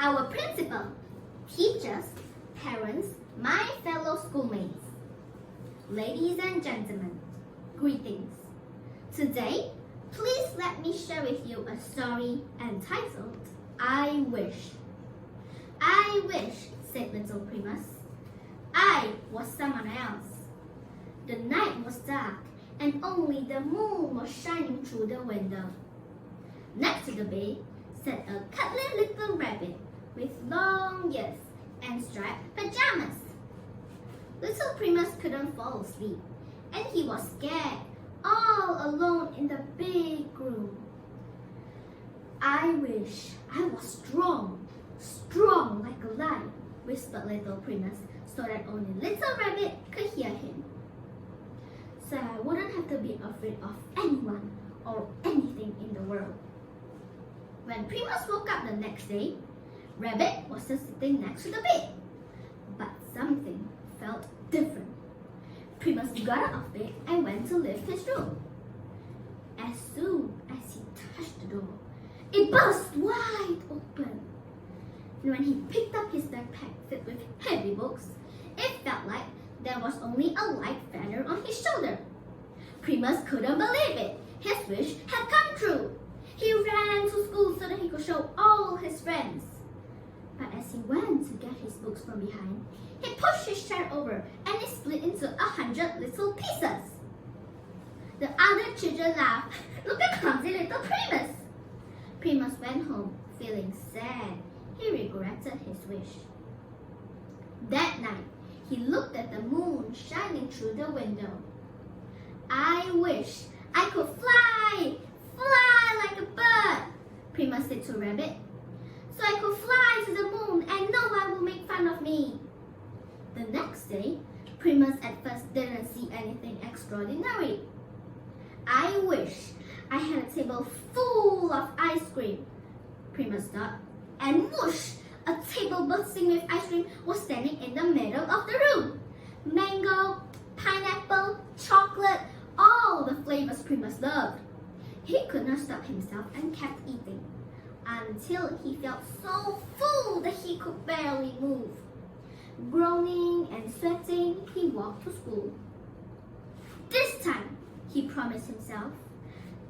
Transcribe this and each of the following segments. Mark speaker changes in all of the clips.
Speaker 1: our principal, teachers, parents, my fellow schoolmates. Ladies and gentlemen, greetings. Today, please let me share with you a story entitled, I Wish. I wish, said little Primus, I was someone else. The night was dark and only the moon was shining through the window. Next to the bed sat a cuddly little rabbit with long ears and striped pajamas. Little Primus couldn't fall asleep, and he was scared, all alone in the big room. I wish I was strong like a lion, whispered little Primus, so that only little rabbit could hear him. So I wouldn't have to be afraid of anyone or anything in the world. When Primus woke up the next day, Rabbit was still sitting next to the bed. But something felt different. Primus got out of bed and went to lift his room. As soon as he touched the door, it burst wide open. And when he picked up his backpack filled with heavy books, it felt like there was only a light feather on his shoulder. Primus couldn't believe it. His wish had come true. He ran to school so that he could show all his friends. But as he went to get his books from behind, he pushed his chair over and it split into 100 little pieces. The other children laughed. Look at clumsy little Primus. Primus went home feeling sad. He regretted his wish. That night, he looked at the moon shining through the window. I wish I could fly like a bird, Primus said to Rabbit, so I could fly to the moon and no one will make fun of me. The next day, Primus at first didn't see anything extraordinary. I wish I had a table full of ice cream, Primus thought, and whoosh, a table bursting with ice cream was standing in the middle of the room. Mango, pineapple, chocolate, all the flavors Primus loved. He could not stop himself and kept eating until he felt so full that he could barely move. Groaning and sweating, he walked to school. This time, he promised himself,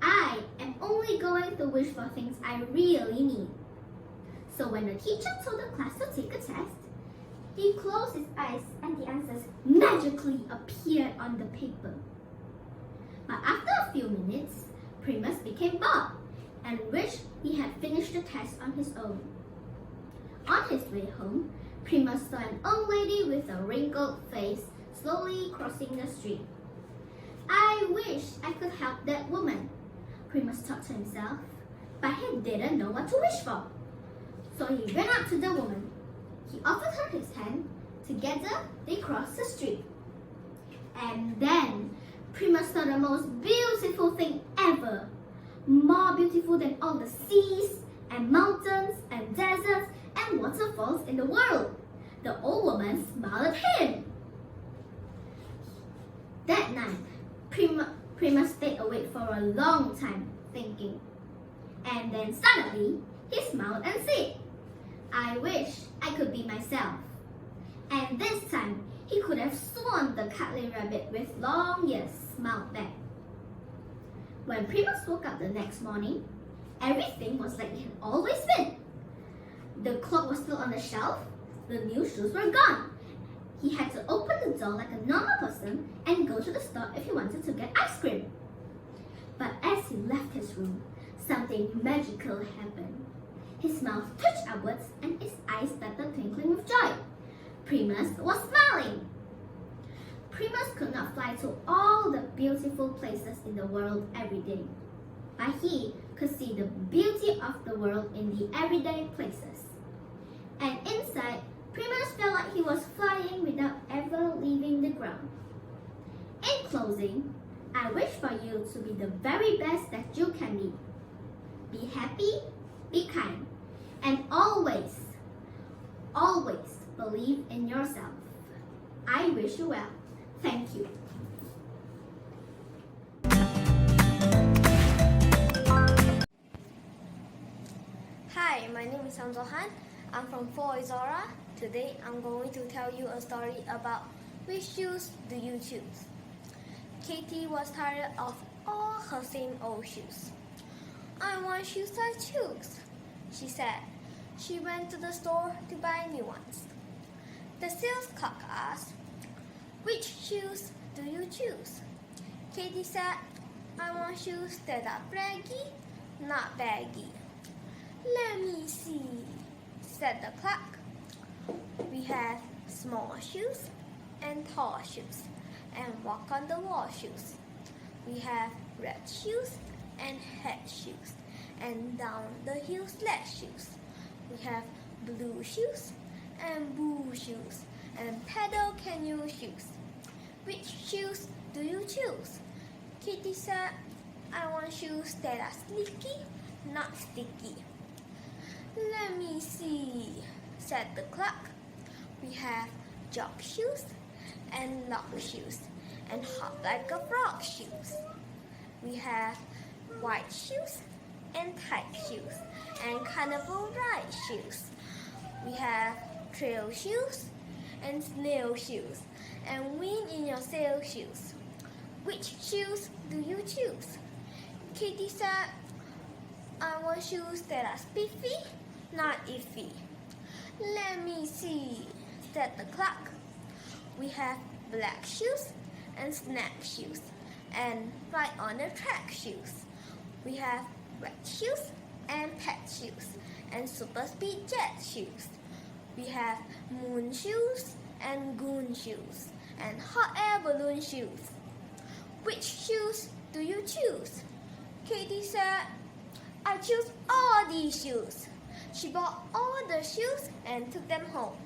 Speaker 1: I am only going to wish for things I really need. So when the teacher told the class to take a test, he closed his eyes and the answers magically appeared on the paper. But after a few minutes, Primus became bored and wished he had finished the test on his own. On his way home, Primus saw an old lady with a wrinkled face slowly crossing the street. I wish I could help that woman, Primus thought to himself, but he didn't know what to wish for. So he ran up to the woman. He offered her his hand. Together, they crossed the street. And then, Primus saw the most beautiful thing ever. More beautiful than all the seas and mountains and deserts and waterfalls in the world. The old woman smiled at him. That night, Primus stayed awake for a long time thinking. And then suddenly, he smiled and said, I wish I could be myself. And this time, he could have sworn the cuddly rabbit with long ears smiled back. When Primus woke up the next morning, everything was like it had always been. The clock was still on the shelf, the new shoes were gone. He had to open the door like a normal person and go to the store if he wanted to get ice cream. But as he left his room, something magical happened. His mouth twitched upwards and his eyes started twinkling with joy. Primus was smiling. Primus could not fly to all the beautiful places in the world every day, but he could see the beauty of the world in the everyday places. And inside, Primus felt like he was flying without ever leaving the ground. In closing, I wish for you to be the very best that you can be. Be happy, be kind, and always believe in yourself. I wish you well. Thank you.
Speaker 2: Hi, my name is Hamza Han. I'm from Foizora. Today I'm going to tell you a story about which shoes do you choose. Katie was tired of all her same old shoes. I want shoes I choose, she said. She went to the store to buy new ones. The sales clerk asked, which shoes do you choose? Katie said, I want shoes that are braggy, not baggy. Let me see, said the clerk. We have small shoes and tall shoes and walk on the wall shoes. We have red shoes and hat shoes and down the hill sled shoes. We have blue shoes and blue shoes and pedal canoe shoes. Which shoes do you choose? Kitty said, I want shoes that are sneaky, not sticky. Let me see, said the clerk. We have jog shoes and lock shoes and hop like a frog shoes. We have white shoes and tight shoes and carnival ride shoes. We have trail shoes and snail shoes and wind in your sail shoes. Which shoes do you choose? Katie said, I want shoes that are spiffy, not iffy. Let me see, said the clerk. We have black shoes and snack shoes and ride on the track shoes. We have red shoes and pet shoes and super speed jet shoes. We have moon shoes and goon shoes and hot air balloon shoes. Which shoes do you choose? Katie said, I choose all these shoes. She bought all the shoes and took them home.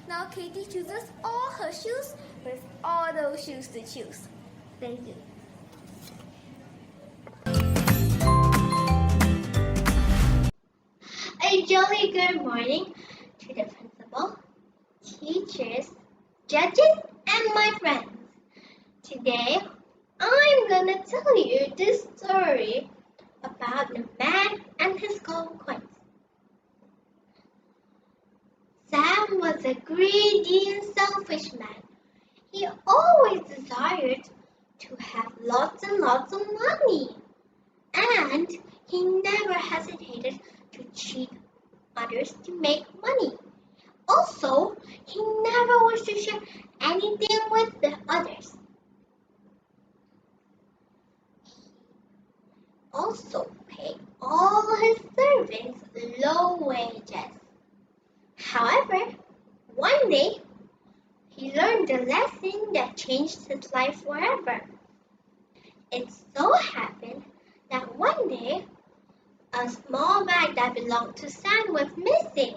Speaker 2: Now Katie chooses all her shoes with all those shoes to choose. Thank you.
Speaker 1: A jolly good morning to the principal, teachers, judges, and my friends. Today, I'm gonna tell you this story about the man and his gold coins. Sam was a greedy and selfish man. He always desired to have lots and lots of money. And he never hesitated to cheat others to make money. Also, he never wished to share anything with the others. He also paid all his servants low wages. However, one day, he learned a lesson that changed his life forever. It so happened that one day, a small bag that belonged to Sam was missing.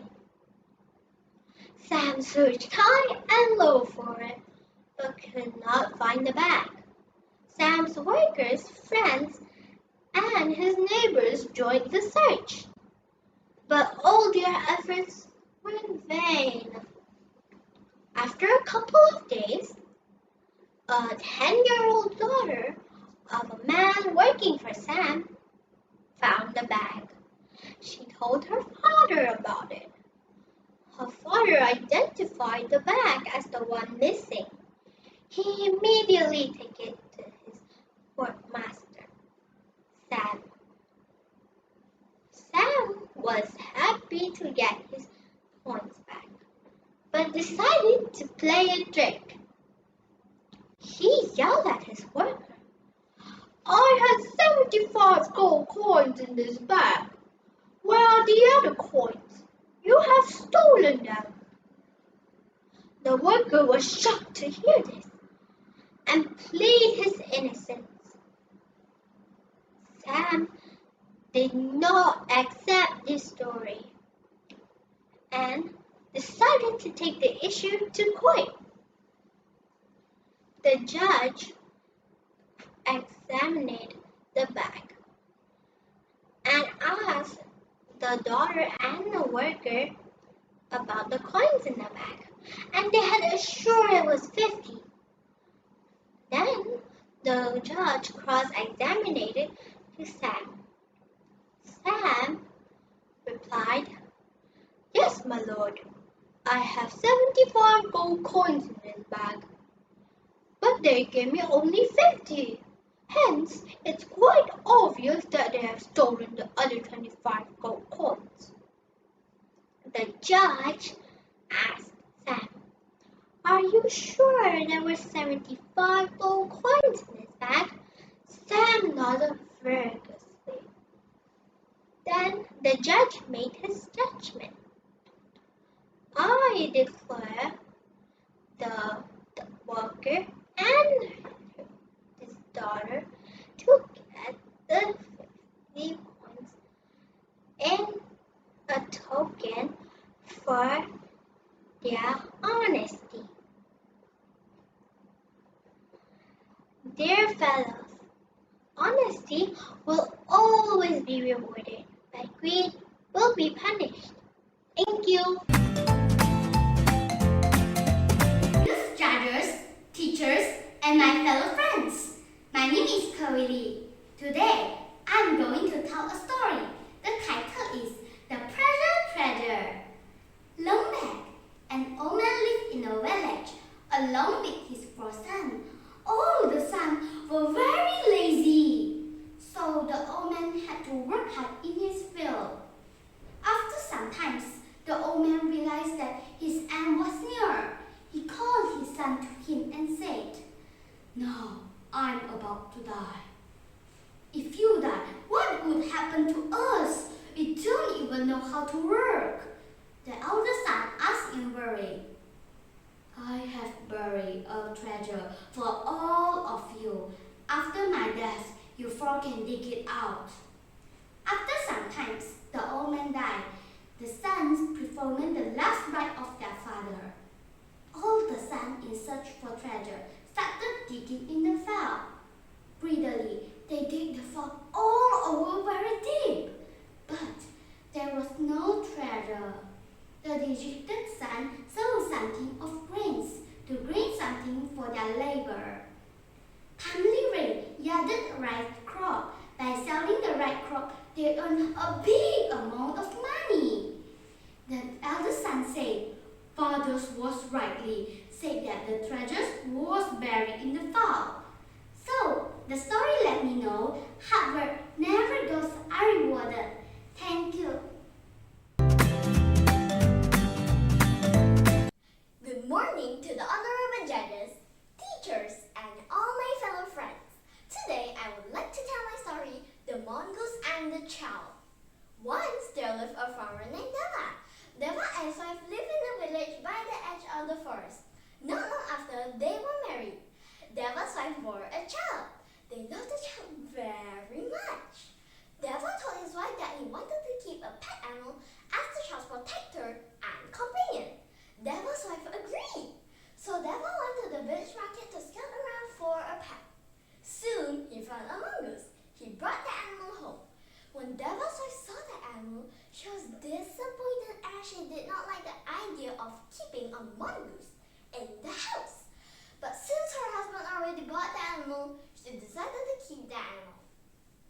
Speaker 1: Sam searched high and low for it, but could not find the bag. Sam's workers, friends, and his neighbors joined the search. But all their efforts were in vain. After a couple of days, a 10-year-old daughter of a man working for Sam found the bag. She told her father about it. Her father identified the bag as the one missing. He immediately took it to his workmaster, Sam. Sam was happy to get his coins back, but decided to play a trick. He yelled at his worker, I had 75 gold coins in this bag. Where are the other coins? You have stolen them. The worker was shocked to hear this and pleaded his innocence. Sam did not accept this story and decided to take the issue to court. The judge examined the bag and asked the daughter and the worker about the coins in the bag, and they had assured it was 50. Then the judge cross-examined to Sam. Sam replied, Yes,
Speaker 3: my lord. I have 75 gold coins in this bag, but they gave me only 50. Hence, it's quite obvious that they have stolen the other 25 gold coins. The judge asked Sam, "Are you sure there were 75 gold coins in his bag?" Sam nodded vigorously. Then the judge made his judgment. "I declare the worker and his daughter to get the 50 coins in a token for their honesty." Dear fellows, honesty will always be rewarded, but greed will be punished. Thank you.
Speaker 1: Dear judges, teachers, and my fellow friends, my name is Chloe Lee. Today, I'm going to tell a story. The title is The Treasure. Long back, an old man lived in a village along with his 4 sons. All the sons were very lazy, so the old man had to work hard in his field. After some time, the old man realized that his end was near. He called his son to him and said, "Now I'm about to die. If you die, what would happen to us? We don't even know how to work." The elder son asked in worry, "I have buried a treasure for all of you. After my death, you 4 can dig it out." After some time, the old man died. The sons performed the last rite of their father. All the sons, in search for treasure, started digging in the field. Greedily, they dig the field all over very deep, but there was no treasure. The dejected sons sold something of grains to gain something for their labor. Timely rain yielded a rice crop. By selling the rice crop, they earned a big amount of money. The elder son said, "Father was rightly said that the treasure was buried in the field." So, the story let me know hard work never goes unrewarded. Thank you.
Speaker 2: Good morning to the honorable judges, teachers, and all my fellow friends. Today I would like to tell my story, The Mongoose and the Child. Once there lived a farmer named Deva. Deva and his wife lived in a village by the edge of the forest. Not long after, they were married. Deva's wife bore a child. They loved the child very much. Deva told his wife that he wanted to keep a pet animal as the child's protector and companion. Deva's wife agreed. So Deva went to the village market to scout around for a pet. Soon he found a mongoose. He brought the animal home. When Deva's wife saw the animal, she was disappointed as she did not like the idea of keeping a mongoose in the house. But since her husband already bought the animal, she decided to keep the animal.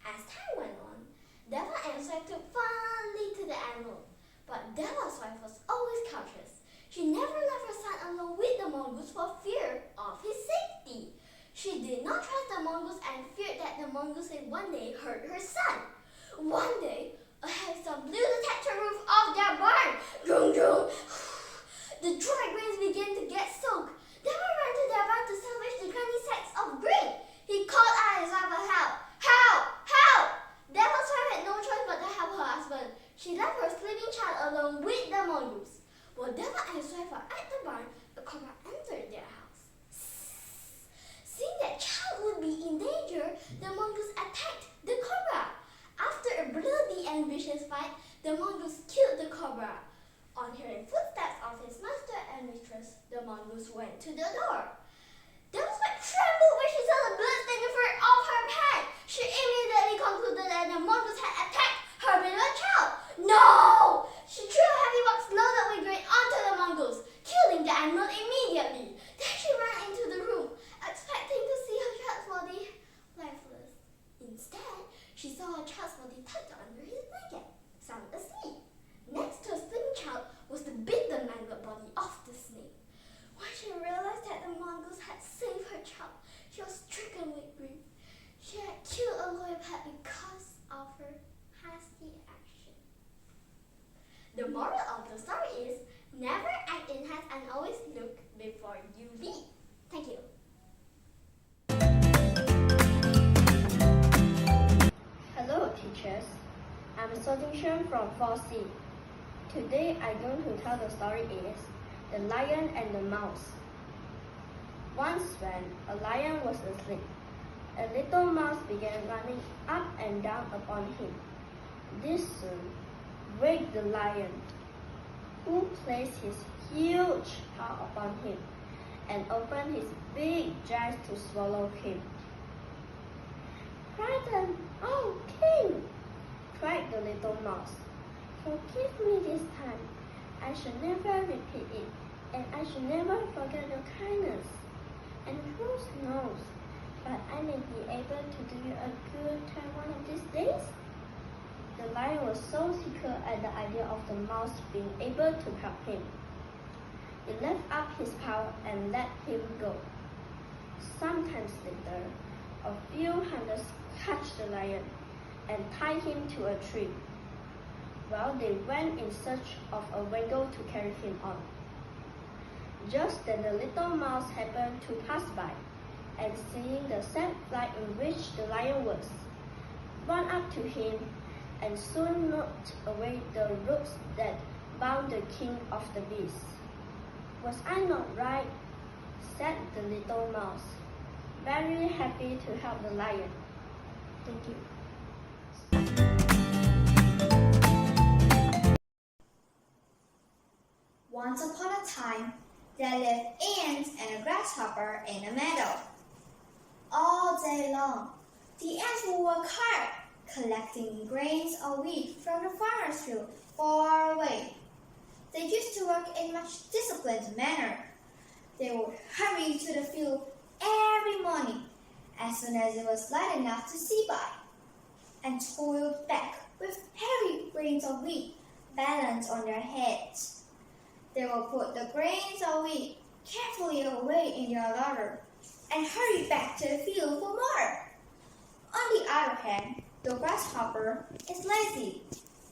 Speaker 2: As time went on, Deva and his wife took fondly to the animal. But Deva's wife was always cautious. She never left her son alone with the mongoose for fear of his safety. She did not trust the mongoose and feared that the mongoose would one day hurt her son. One day, a heavy storm blew the thatched roof off their barn. Vroom, vroom. The dry grains began to get soaked. Deva ran to their barn to salvage the granny sacks of grain. He called out his wife for help. "Help! Help!" Deva's wife had no choice but to help her husband. She left her sleeping child alone with the mongoose. While Deva and his wife were at the barn, a cobra entered their house. Seeing that child would be in danger, the mongoose attacked the cobra. After a bloody and vicious fight, the mongoose killed the cobra. On hearing footsteps of his master and mistress, the mongoose went to the door. Deva's wife trembled when she saw the blood-stained fur of her pet. She immediately concluded that the mongoose had attacked her beloved child. No! She threw a heavy box loaded with grain onto the mongoose, killing the animal immediately. Then she ran into the room, expecting to see her child's body lifeless. Instead, she saw her child's body tucked under his blanket, sound asleep. Next to a sleeping child was the Never act in haste and always look before you leap. Thank you.
Speaker 4: Hello teachers, I'm Sojing Shen from 4C. Today I'm going to tell the story is The Lion and the Mouse. Once when a lion was asleep, a little mouse began running up and down upon him. This soon waked the lion, who placed his huge paw upon him and opened his big jaws to swallow him. "Pardon, oh king!" cried the little mouse. "Forgive me this time. I shall never repeat it, and I shall never forget your kindness. And who knows, but I may be able to do you a good turn one of these days?" The lion was so tickled at the idea of the mouse being able to help him. He left up his paw and let him go. Sometimes later, a few hunters catch the lion and tie him to a tree, while they went in search of a wagon to carry him on. Just then the little mouse happened to pass by, and seeing the sad plight in which the lion was, ran up to him and soon knocked away the ropes that bound the king of the beasts. "Was I not right?" said the little mouse, very happy to help the lion. Thank you.
Speaker 5: Once upon a time, there lived ants and a grasshopper in a meadow. All day long, the ants would work hard, collecting grains of wheat from the farmer's field far away. They used to work in much disciplined manner. They would hurry to the field every morning as soon as it was light enough to see by, and toiled back with heavy grains of wheat balanced on their heads. They will put the grains of wheat carefully away in their larder and hurry back to the field for more. On the other hand, the grasshopper is lazy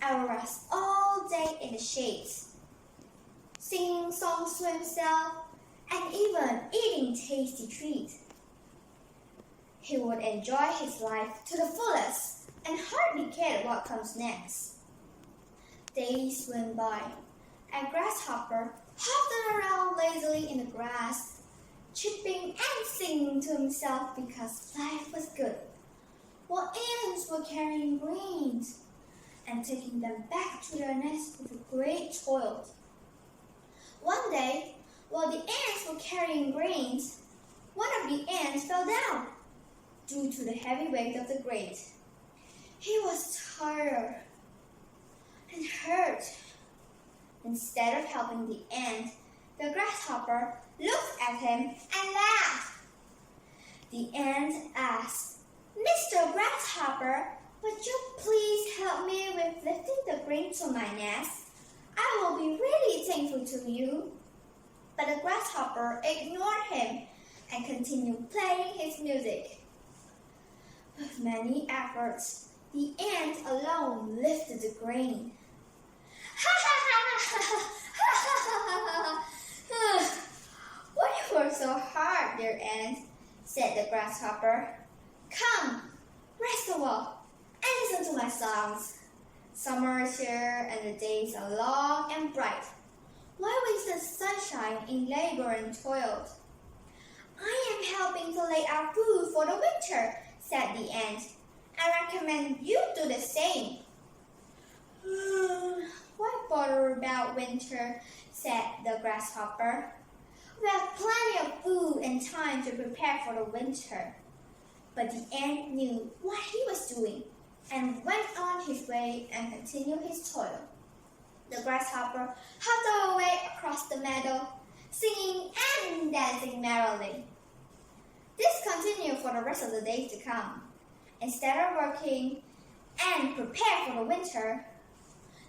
Speaker 5: and will rest all day in the shades, singing songs to himself and even eating tasty treats. He would enjoy his life to the fullest and hardly cared what comes next. Days went by, and Grasshopper hopped around lazily in the grass, chirping and singing to himself because life was good, while ants were carrying grains and taking them back to their nest with great toil. One day, while the ants were carrying grains, one of the ants fell down due to the heavy weight of the grains. He was tired and hurt. Instead of helping the ant, the grasshopper looked at him and laughed. The ant asked, "Mr. Grasshopper, would you please help me with lifting the grain to my nest? I will be really thankful to you." But the grasshopper ignored him and continued playing his music. With many efforts, the ant alone lifted the grain. "Why you work so hard, dear ant?" said the grasshopper. "Come, rest a while and listen to my songs. Summer is here and the days are long and bright. Why waste the sunshine in labor and toil?" "I am helping to lay out food for the winter," said the ant. "I recommend you do the same." "Why bother about winter?" said the grasshopper. "We have plenty of food and time to prepare for the winter." But the ant knew what he was doing and went on his way and continued his toil. The grasshopper hopped away across the meadow, singing and dancing merrily. This continued for the rest of the days to come. Instead of working and prepare for the winter,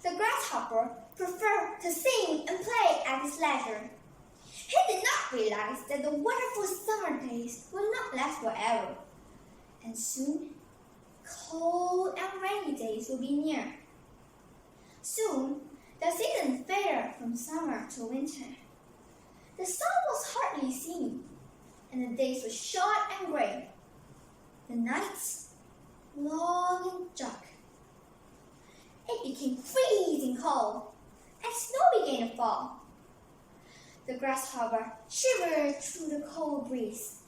Speaker 5: the grasshopper preferred to sing and play at his leisure. He did not realize that the wonderful summer days would not last forever, and soon cold and rainy days would be near. Soon, the season faded from from summer to winter. The sun was hardly seen, and the days were short and gray. The nights long and dark. It became freezing cold, and snow began to fall. The grasshopper shivered through the cold breeze.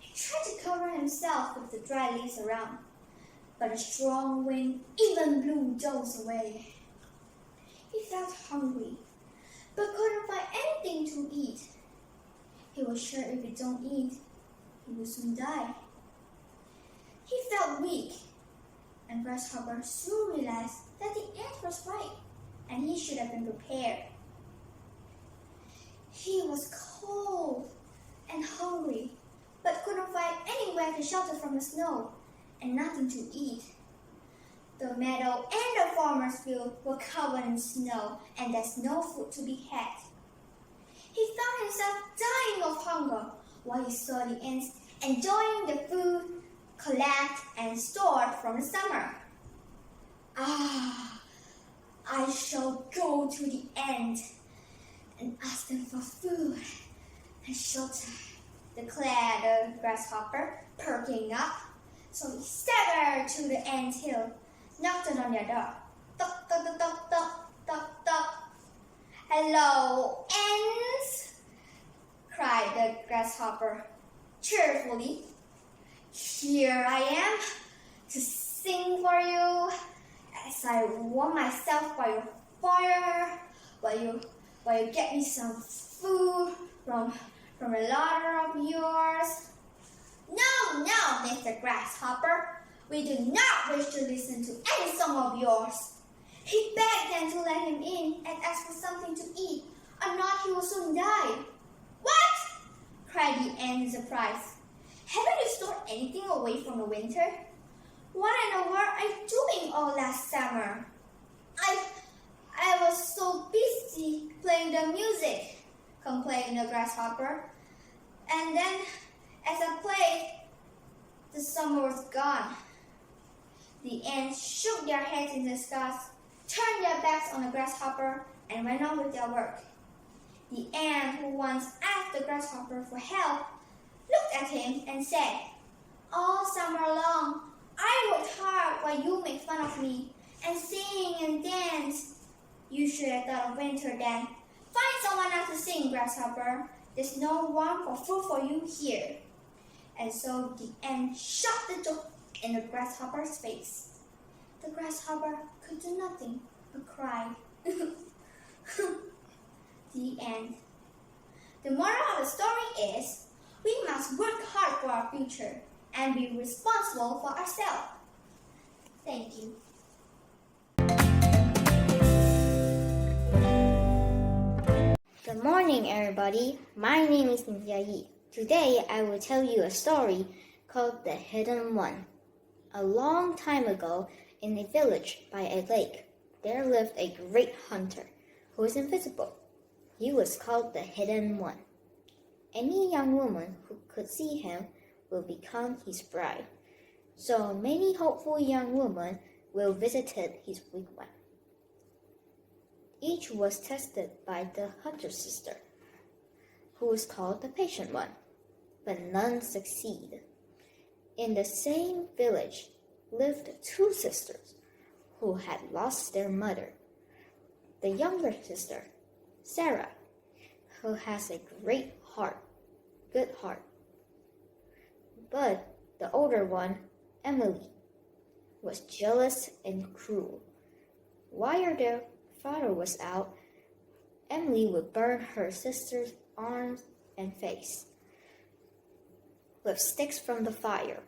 Speaker 5: He tried to cover himself with the dry leaves around, but a strong wind even blew those away. He felt hungry, but couldn't find anything to eat. He was sure if he don't eat, he would soon die. He felt weak, and Grasshopper soon realized that the ant was right, and he should have been prepared. He was cold and hungry, but couldn't find anywhere to shelter from the snow, and nothing to eat. The meadow and the farmer's field were covered in snow, and there's no food to be had. He found himself dying of hunger while he saw the ants enjoying the food collected and stored from the summer. Ah, I shall go to the ant and ask them for food and shelter, declared the grasshopper, perking up. So he staggered to the ant hill, knocked on their door. Toc, toc, toc, toc, toc, toc, toc. Hello, ants, cried the grasshopper cheerfully. Here I am to sing for you as I warm myself by your fire, while you get me some food from a larder of yours. No, no, Mr. Grasshopper, we do not wish to listen to any song of yours. He begged them to let him in and asked for something to eat, or not he will soon die. What? Cried the ant in surprise. Haven't you stored anything away from the winter? What in the world are you doing all last summer? I was so busy playing the music, complained the grasshopper. And then, as I played, the summer was gone. The ants shook their heads in disgust, turned their backs on the grasshopper, and went on with their work. The ant who once asked the grasshopper for help looked at him and said, all summer long, I worked hard while you make fun of me and sing and dance. You should have thought of winter then. Find someone else to sing, grasshopper. There's no warmth or food for you here. And so the ant shut the door in the grasshopper's face. The grasshopper could do nothing but cry. The end. The moral of the story is, we must work hard for our future and be responsible for ourselves. Thank you.
Speaker 6: Good morning, everybody. My name is Ningya Yi. Today, I will tell you a story called The Hidden One. A long time ago, in a village by a lake, there lived a great hunter who was invisible. He was called the Hidden One. Any young woman who could see him will become his bride. So many hopeful young women will visit his wigwam. Each was tested by the hunter's sister, who was called the Patient One, but none succeeded. In the same village lived two sisters who had lost their mother. The younger sister, Sarah, who has a great heart, good heart. But the older one, Emily, was jealous and cruel. While their father was out, Emily would burn her sister's arms and face with sticks from the fire.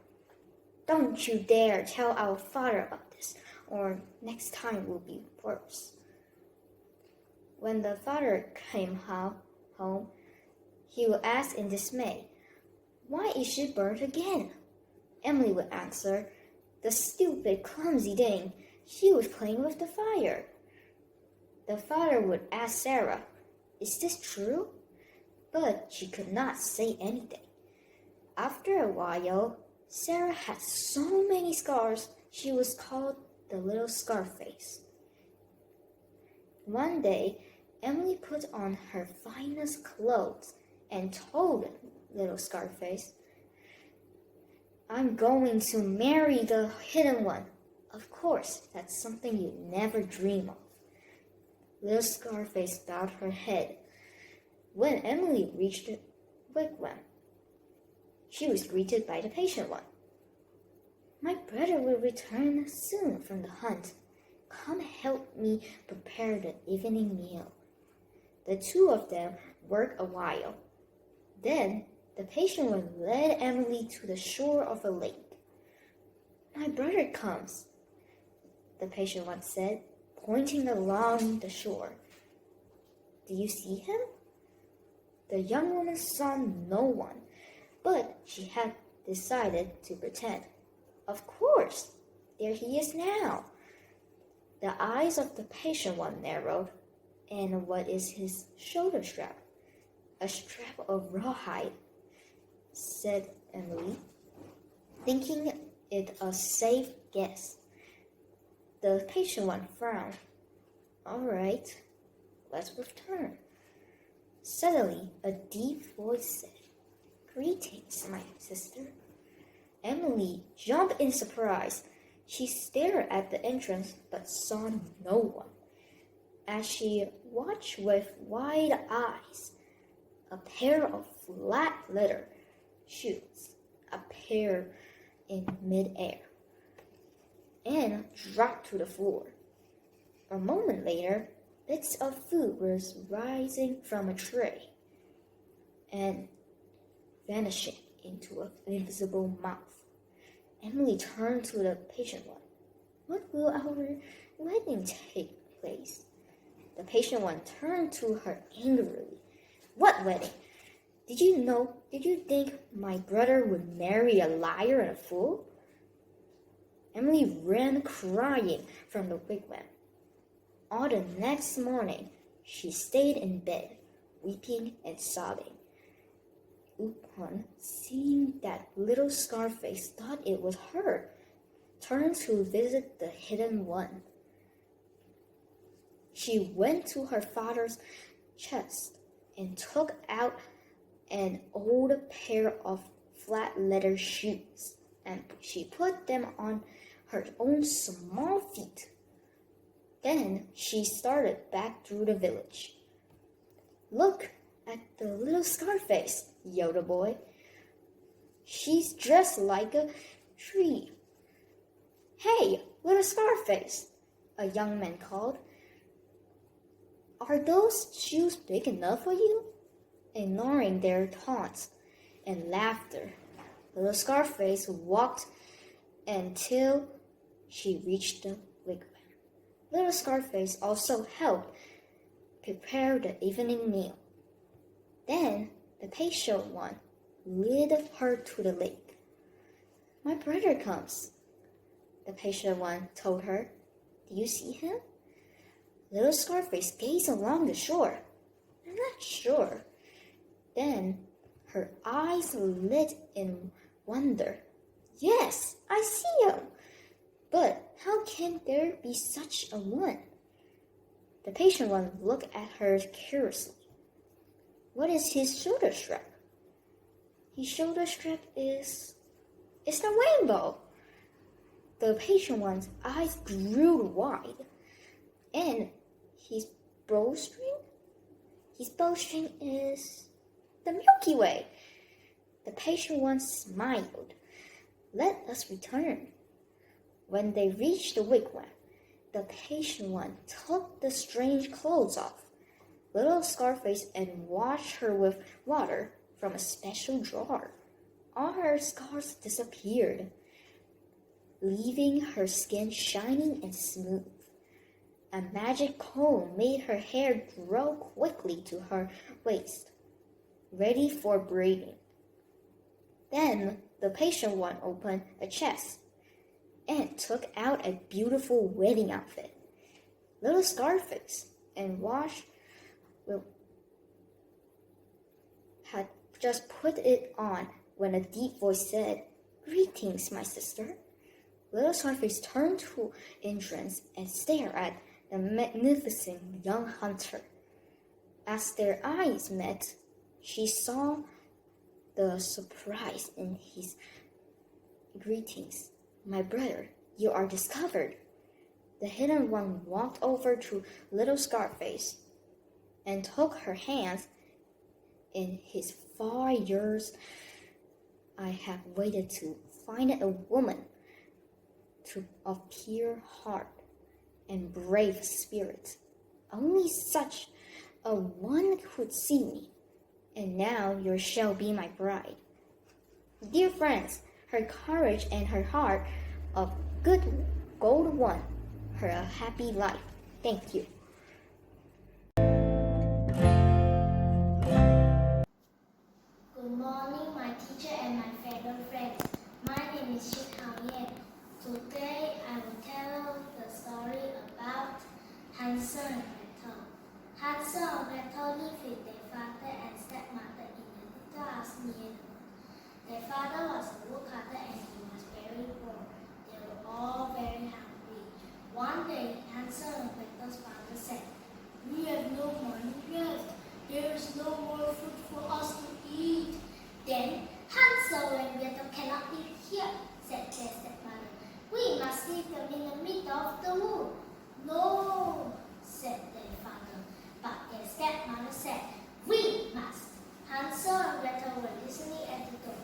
Speaker 6: Don't you dare tell our father about this, or next time will be worse. When the father came home, he would ask in dismay, why is she burnt again? Emily would answer, the stupid, clumsy thing, she was playing with the fire. The father would ask Sarah, is this true? But she could not say anything. After a while, Sarah had so many scars, she was called the little Scarface. One day, Emily put on her finest clothes and told little Scarface, "I'm going to marry the hidden one." Of course, that's something you never dream of. Little Scarface bowed her head. When Emily reached the wigwam, she was greeted by the patient one. "My brother will return soon from the hunt. Come help me prepare the evening meal." The two of them worked a while. Then the patient one led Emily to the shore of a lake. "My brother comes," the patient one said, pointing along the shore. "Do you see him?" The young woman saw no one, but she had decided to pretend. "Of course, there he is now." The eyes of the patient one narrowed. "And what is his shoulder strap?" "A strap of rawhide," said Emily, thinking it a safe guess. The patient one frowned. "All right, let's return." Suddenly, a deep voice said, "Greetings, my sister." Emily jumped in surprise. She stared at the entrance but saw no one. As she watched with wide eyes, a pair of flat leather shoes appeared in midair and dropped to the floor. A moment later, bits of food was rising from a tray and vanishing into an invisible mouth. Emily turned to the patient one. "What will our wedding take place?" The patient one turned to her angrily. "What wedding? Did you think my brother would marry a liar and a fool?" Emily ran crying from the wigwam. All the next morning, she stayed in bed, weeping and sobbing. Upon seeing that little Scarface thought it was her, turned to visit the hidden one. She went to her father's chest and took out an old pair of flat leather shoes, and she put them on her own small feet. Then she started back through the village. "Look at the little Scarface," yelled the boy. "She's dressed like a tree." "Hey, little Scarface," a young man called. "Are those shoes big enough for you?" Ignoring their taunts and laughter, little Scarface walked until she reached the wigwam. Little Scarface also helped prepare the evening meal. Then the patient one led her to the lake. "My brother comes," the patient one told her. "Do you see him?" Little Scarface gazed along the shore. "I'm not sure." Then her eyes lit in wonder. "Yes, I see him. But how can there be such a one?" The patient one looked at her curiously. "What is his shoulder strap?" "His shoulder strap is the rainbow." The patient one's eyes grew wide. "And his bowstring?" "His bowstring is the Milky Way." The patient one smiled. "Let us return." When they reached the wigwam, the patient one took the strange clothes off little Scarface and washed her with water from a special jar. All her scars disappeared, leaving her skin shining and smooth. A magic comb made her hair grow quickly to her waist, ready for braiding. Then the patient one opened a chest and took out a beautiful wedding outfit. Little Scarface and Wash had just put it on when a deep voice said, "Greetings, my sister." Little Scarface turned to entrance and stared at the magnificent young hunter. As their eyes met, she saw the surprise in his greetings. My brother, you are discovered. The hidden one walked over to little Scarface and took her hands. In his 4 years, I have waited to find a woman of pure heart and brave spirit. Only such a one could see me, and now you shall be my bride. Dear friends, her courage and her heart of good gold won her a happy life. Thank you.
Speaker 7: Good morning, my teacher and my fellow friends. My name is Shi Taoyan. Today I will tell the story about Hansel and Gretel. Hansel and Gretel lived with their father and stepmother in a little house near the wood. Their father was a woodcutter and he was very poor. They were all very hungry. One day, Hansel and Gretel's father said, "We have no money left. There is no more food for us to eat." Then Hansel and Gretel cannot live here, said their stepmother. "We must leave them in the middle of the wood." "No," said their father. But their stepmother said, "We must." Hansel and Gretel were listening at the door.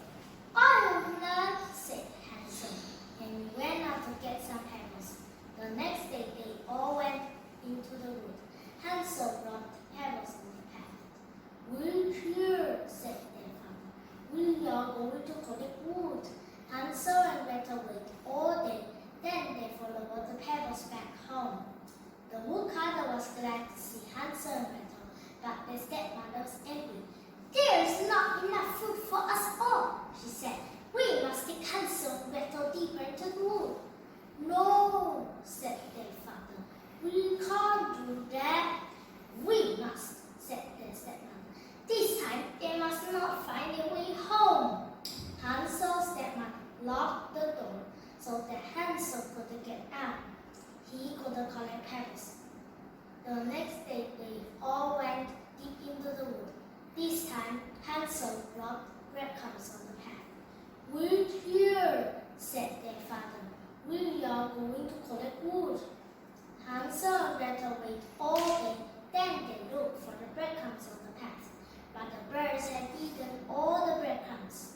Speaker 7: "I will not," said Hansel, and he went out to get some pebbles. The next day they all went into the wood. Hansel brought pebbles in the path. "Wait here," said their father. "We are going to collect wood." Hansel and Gretel waited all day. Then they followed the pebbles back home. The woodcutter was glad to see Hansel and Gretel, but their stepmother was angry. "There is not enough food for us all," she said. "We must take Hansel and Gretel deeper into the wood." "No," said their father. "We can't do that." "We must," said their stepmother. This time they must not find their way home. Hansel's stepmother locked the door so that Hansel couldn't get out. He couldn't collect pebbles. The next day they all went deep into the wood. This time Hansel brought breadcrumbs on the path. "Wait here," said their father. "We are going to collect wood." Hansel and Gretel waited all day. Then they looked for the breadcrumbs on the path, but the birds had eaten all the breadcrumbs.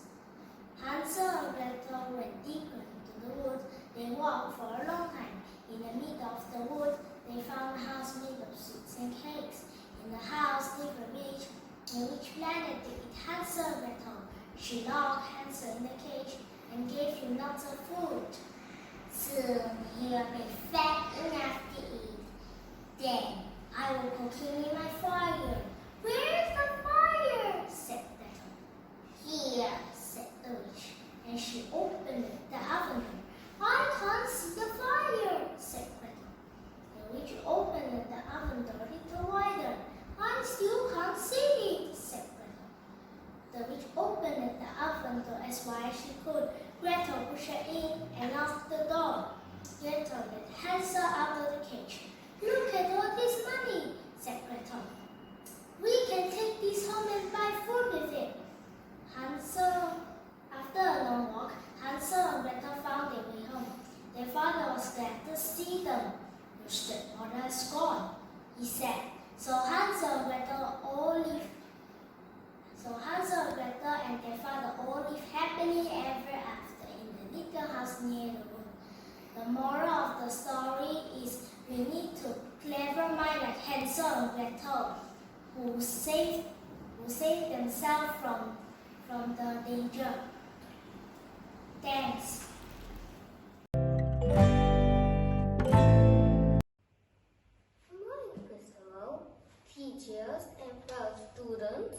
Speaker 7: Hansel and Gretel went deeper into the wood. They walked for a long time. In the middle of the wood, they found a house made of sweets and cakes. In the house lived a witch. The witch planned to eat Hansel and Gretel. She locked Hansel in the cage and gave him lots of food. "Soon he will be fat enough to eat. Then I will cook him in my fire." "Where's the fire?" said Gretel. "Here," said the witch, and she opened the oven door. "I can't see the fire," said Gretel. The witch opened the oven door a little wider. "I still can't see it," said Gretel. The witch opened the oven door as wide as she could. Gretel pushed her in and locked the door. Gretel let Hansel out of the cage. "Look at all this money," said Gretel. "We can take this home and buy food with it." After a long walk, Hansel and Gretel found their way home. Their father was glad to see them. "Your stepmother has gone," he said. So Hansel and Gretel and their father all lived happily ever after in the little house near the wood. The moral of the story is we need to clever mind like Hansel and Gretel, who saved themselves from the danger. Thanks.
Speaker 4: Good morning, Principal, teachers, and fellow students.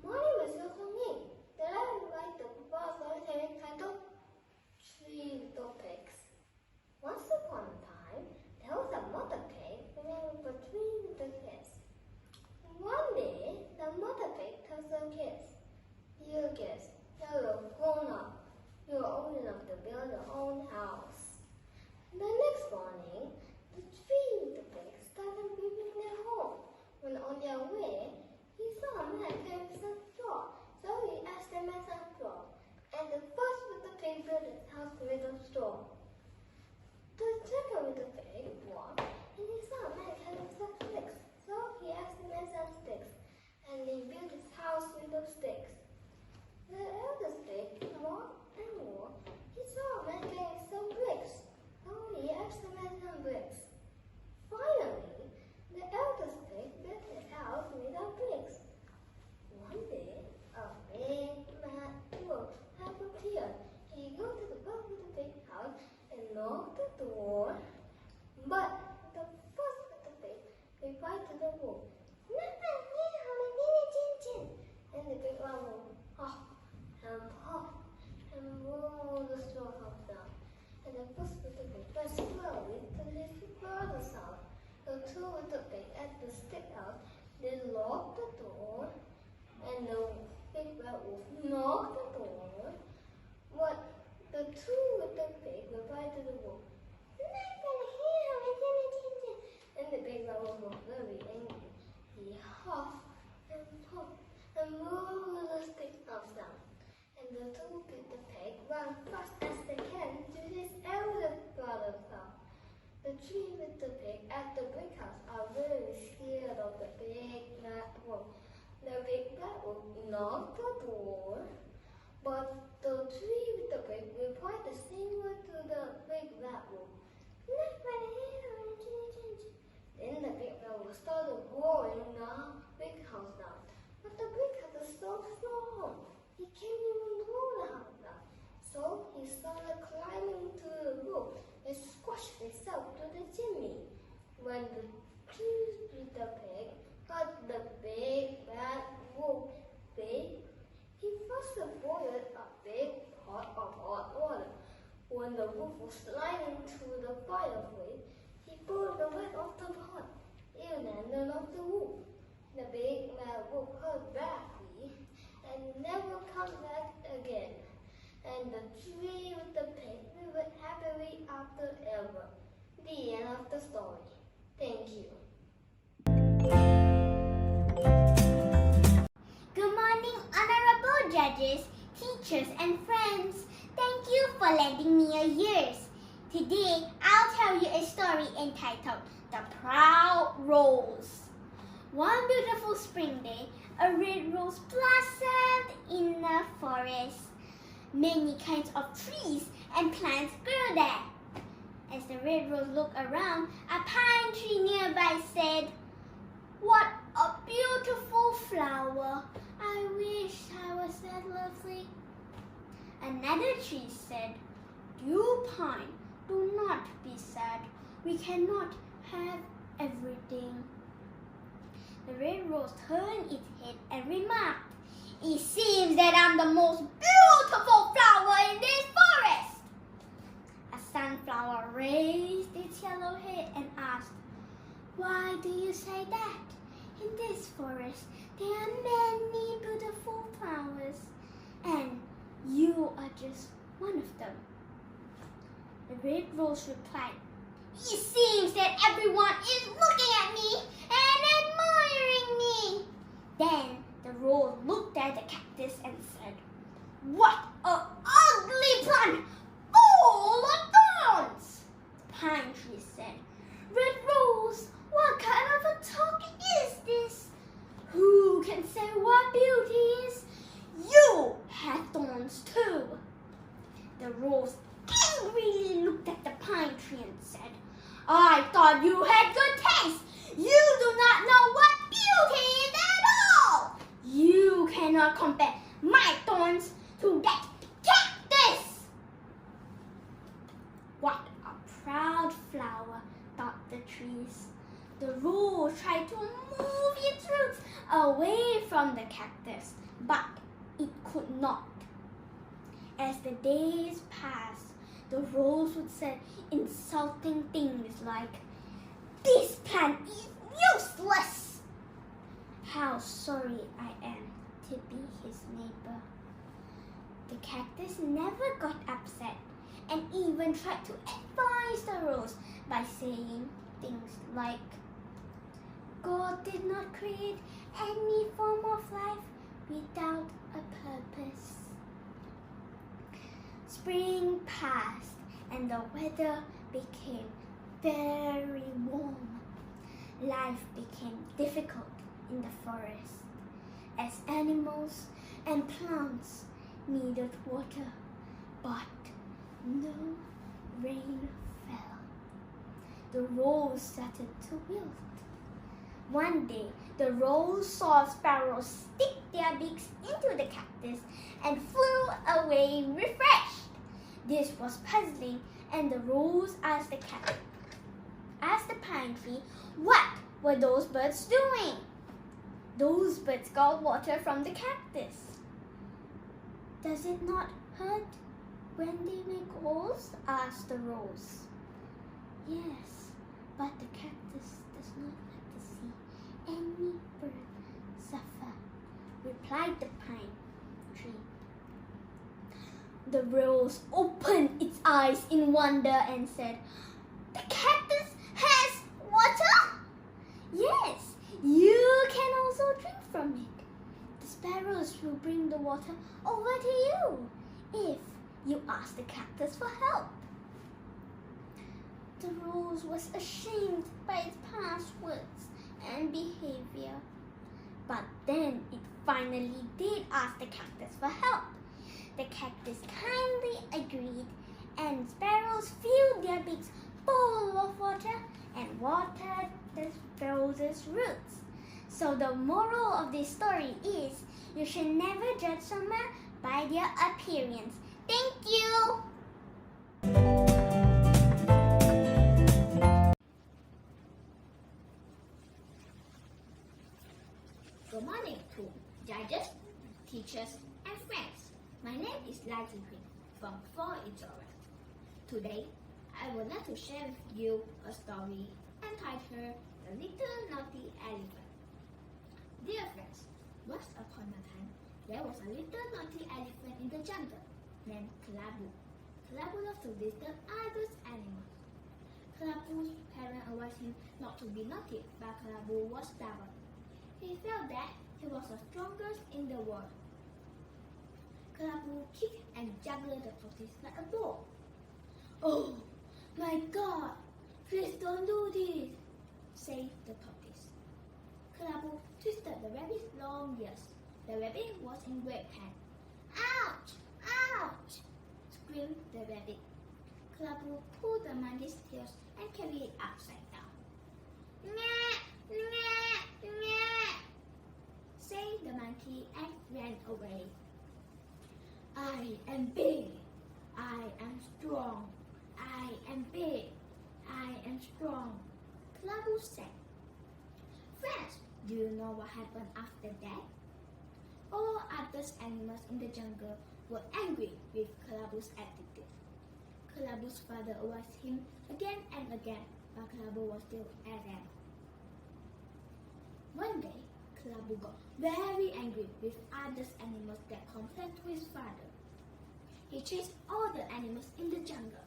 Speaker 4: My name is Young. Today I will write the proposal titled Three Little Pigs. Once upon a time, there was a mother pig remaining for three little kids. One day, the mother pig tells her kids, "Dear kids, you're grown up. You're old enough to build your own house." The next morning, the three little pigs started building their home. When on their away, he saw a man carrying some straw. So he asked the man some straw. And the first little pig built his house with a straw. The second little pig walked, and he saw a man carrying some sticks. So he asked the man some sticks. And he built his house with those sticks. The eldest pig walked and walked. He saw a man carrying some bricks. So he asked the man some bricks. Finally, the eldest pig built his house made of bricks. One day, a big mad wolf had appeared. He go to the back of the big house and knocked the door. But the first little pig replied to the wolf, and the big one wolf huffed and rolled the straw house down. And the first little pig went slowly to his brother's house. The two little pigs at the stick house, they locked the door, and the big bad wolf knocked the door. But the two little pigs replied to the wolf, and the big bad wolf was very angry. He huffed and puffed and moved the stick house down. And the two little pigs ran fast as they can to his elder brother's house. The three little pigs at the brick house are very scared of the big bad wolf. The big bad wolf knocked the door, but the three little pigs replied the same word to the big bad wolf. Then the big bad wolf started roaring the big house down. But the brick house was so strong, he can't even roll the house down. So he started climbing to the roof and squashed himself to the chimney. When the two little pigs got the big bad wolf big, he first boiled a big pot of hot water. When the wolf was sliding through the fireplace, he poured the wet off the pot. It landed on the wolf. The big bad wolf heard badly and never come back again. And the three with the pig lived happily after ever. The end of the story. Thank you.
Speaker 1: Good morning, honorable judges, teachers, and friends. Thank you for lending me your ears. Today, I'll tell you a story entitled The Proud Rose. One beautiful spring day, a red rose blossomed in the forest. Many kinds of trees and plants grew there. As the red rose looked around, a pine tree nearby said, "What a beautiful flower! I wish I was that lovely." Another tree said, "You pine, do not be sad. We cannot have everything." The red rose turned its head and remarked, "It seems that I'm the most beautiful flower in this forest." A sunflower raised its yellow head and asked, "Why do you say that? In this forest there are many beautiful flowers, and you are just one of them." The red rose replied, "It seems that everyone is looking at me and admiring me." Then the rose looked at the cactus and said, "What an ugly plant, full of thorns!" The pine tree said, "Red rose, what kind of a talk is this? Who can say what beauty is? You have thorns too." The rose angrily looked at the pine tree and said, "I thought you had good taste. You do not know what beauty is at all. You cannot compare my thorns to that cactus." What a proud flower, thought the trees. The rose tried to move its roots away from the cactus, but it could not. As the days passed, the rose would say insulting things like, "This plant is useless." How sorry I am to be his neighbor. The cactus never got upset and even tried to advise the rose by saying things like, "God did not create
Speaker 7: any form of life without a purpose. Spring passed and the weather became very warm. Life became difficult in the forest as animals and plants needed water, but no rain fell. The rose started to wilt. One day, the rose saw sparrows stick their beaks into the cactus and flew away refreshed. This was puzzling, and the rose asked the pine tree, what were those birds doing? Those birds got water from the cactus. Does it not hurt when they make holes? Asked the rose. Yes, but the cactus does not like to see any bird suffer, replied the pine tree. The rose opened its eyes in wonder and said, the cactus has water? Yes, you can also drink from it. The sparrows will bring the water over to you if you ask the cactus for help. The rose was ashamed by its past words and behavior. But then it finally did ask the cactus for help. The cactus kindly agreed, and sparrows filled their beaks full of water and watered the rose's roots. So the moral of this story is, you should never judge someone by their appearance. Thank you!
Speaker 1: Good morning to judges, teachers, and friends. My name is Liza Green from 4 Interact. Today, I would like to share with you a story entitled The Little Naughty Elephant. Dear friends, once upon a time, there was a little naughty elephant in the jungle named Kelabu. Kelabu loved to disturb other animals. Kelabu's parents advised him not to be naughty, but Kelabu was stubborn. He felt that he was the strongest in the world. Kelabu kicked and juggled the tortoise like a ball. Oh my God! Please don't do this, said the tortoise. Kelabu twisted the rabbit's long ears. The rabbit was in great pain. Ouch! Ouch! Screamed the rabbit. Kelabu pulled the monkey's tails and carried it upside down. Nyeh! Nyeh! Nyeh! Said the monkey and ran away. I am big. I am strong. I am big. I am strong. Kelabu said. Friends, do you know what happened after that? All other animals in the jungle were angry with Kelabu's attitude. Kelabu's father advised him again and again, but Kelabu was still arrogant. One day, Kelabu got very angry with other animals that complained to his father. He chased all the animals in the jungle.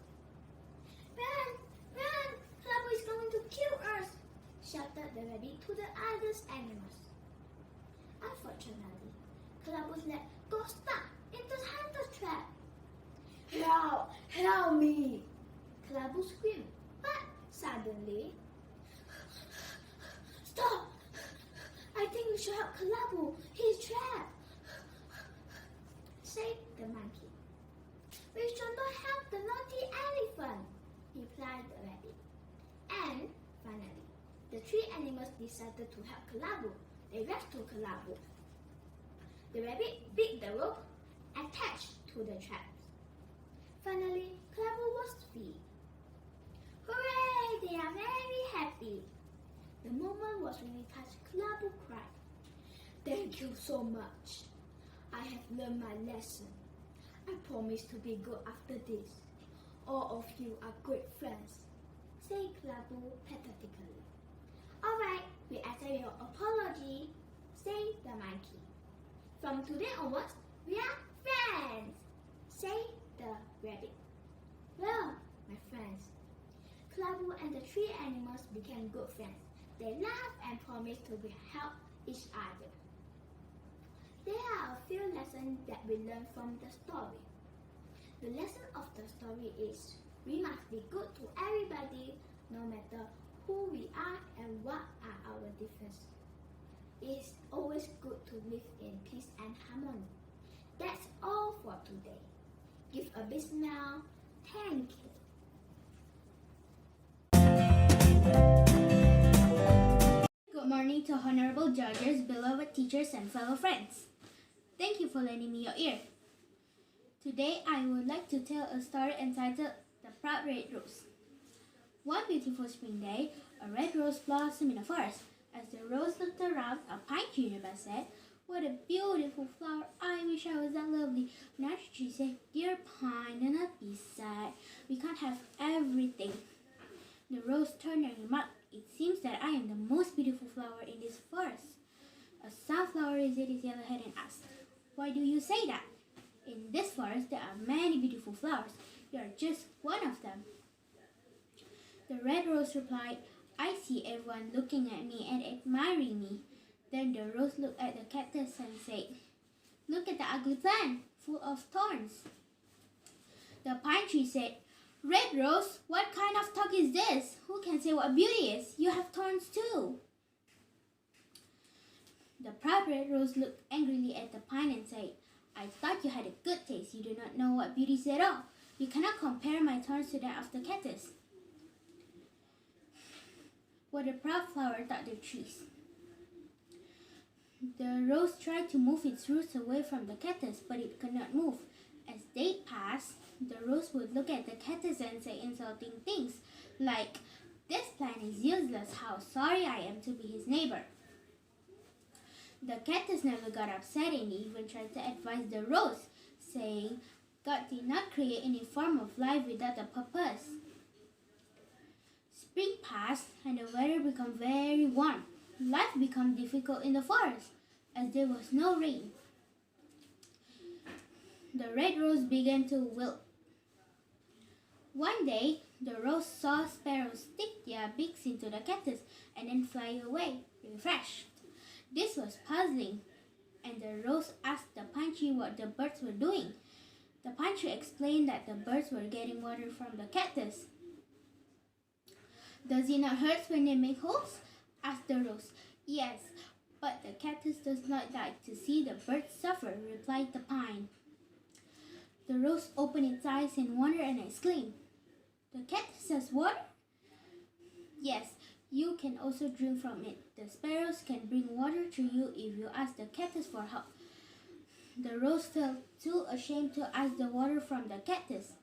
Speaker 1: Run! Run! Kelabu is going to kill us! Shouted the rabbit to the other animals. Unfortunately, Kelabu's leg got stuck in the hunter's trap. Help! Help me! Kelabu screamed, but suddenly, stop! I think we should help Kelabu. He's trapped, said the monkey. We should not help the naughty elephant, replied the rabbit. And finally, the 3 animals decided to help Kelabu. They rushed to Kelabu. The rabbit bit the rope attached to the traps. Finally, Kelabu was free. Hooray! They are very happy. The moment was really touched. Kelabu cried. Thank you so much. I have learned my lesson. I promise to be good after this. All of you are great friends, said Kelabu pathetically. Alright, we accept your apology, said the monkey. From today onwards, we are friends, said the rabbit. Well, my friends, Kelabu and the 3 animals became good friends. They laughed and promised to help
Speaker 7: each other. There are a few lessons that we learn from the story. The lesson of the story is we must be good to everybody, no matter who we are and what are our differences. It's always good to live in peace and harmony. That's all for today. Give a big smile. Thank you. Good morning to honorable judges, beloved teachers, and fellow friends. Thank you for lending me your ear. Today, I would like to tell a story entitled The Proud Red Rose. One beautiful spring day, a red rose blossomed in the forest. As the rose looked around, a pine tree nearby said, "What a beautiful flower! I wish I was that lovely." Another tree said, "Dear pine, do not be sad. We can't have everything." The rose turned and remarked, "It seems that I am the most beautiful flower in this forest." A sunflower raised its yellow head and asked, "Why do you say that? In this forest there are many beautiful flowers. You are just one of them." The red rose replied, "I see everyone looking at me and admiring me." Then the rose looked at the cactus and said, "Look at the ugly plant, full of thorns." The pine tree said, "Red rose, what kind of talk is this? Who can say what beauty is? You have thorns too." The proud red rose looked angrily at the pine and said, "I thought you had a good taste. You do not know what beauty is at all. You cannot compare my thorns to that of the cactus." What a proud flower, thought the trees. The rose tried to move its roots away from the cactus, but it could not move. As days passed, the rose would look at the cactus and say insulting things like, "This plant is useless. How sorry I am to be his neighbor." The cactus never got upset and even tried to advise the rose, saying, "God did not create any form of life without a purpose." Spring passed and the weather became very warm. Life became difficult in the forest as there was no rain. The red rose began to wilt. One day, the rose saw sparrows stick their beaks into the cactus and then fly away, refreshed. This was puzzling, and the rose asked the pine tree what the birds were doing. The pine tree explained that the birds were getting water from the cactus. "Does it not hurt when they make holes?" asked the rose. "Yes, but the cactus does not like to see the birds suffer," replied the pine. The rose opened its eyes in wonder and exclaimed, "The cactus has water?" "Yes, you can also drink from it. The sparrows can bring water to you if you ask the cactus for help." The rose felt too ashamed to ask the water from the cactus,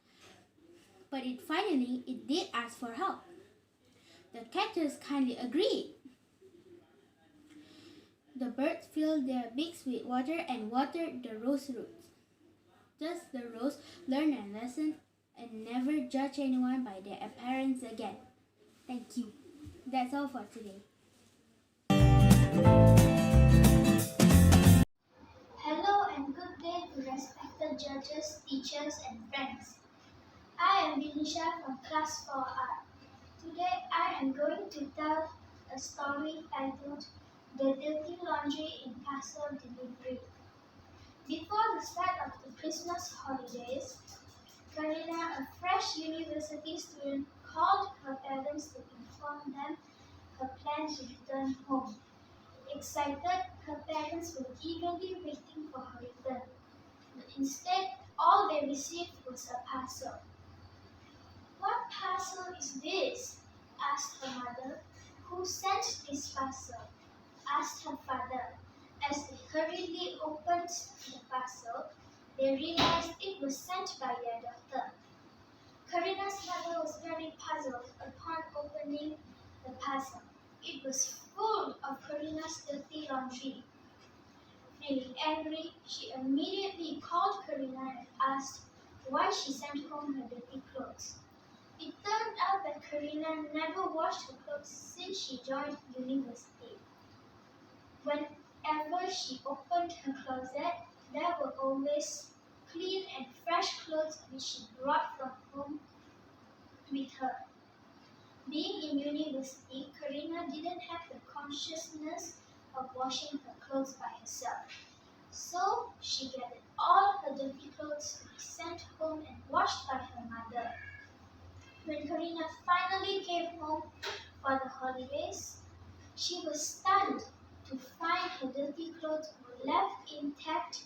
Speaker 7: but it did ask for help. The cactus kindly agreed. The birds filled their beaks with water and watered the rose roots. Thus the rose learned a lesson and never judge anyone by their appearance again. Thank you. That's all for today.
Speaker 8: Hello and good day to respected judges, teachers and friends. I am Vinisha from Class 4 Art. Today I am going to tell a story titled The Dirty Laundry in Parcel Delivery. Before the start of the Christmas holidays, Karina, a fresh university student, called her parents to inform them her plan to return home. Excited, her parents were eagerly waiting for her return. But instead, all they received was a parcel. "What parcel is this?" asked her mother. "Who sent this parcel?" asked her father. As they hurriedly opened the parcel, they realized it was sent by their daughter. Karina's mother was very puzzled upon opening the parcel. It was full of Karina's dirty laundry. Feeling angry, she immediately called Karina and asked why she sent home her dirty clothes. It turned out that Karina never washed her clothes since she joined university. Whenever she opened her closet, there were always clean and fresh clothes which she brought from home with her. Being in university, Karina didn't have the consciousness of washing her clothes by herself. So she gathered all her dirty clothes to be sent home and washed by her mother. When Karina finally came home for the holidays, she was stunned to find her dirty clothes were left intact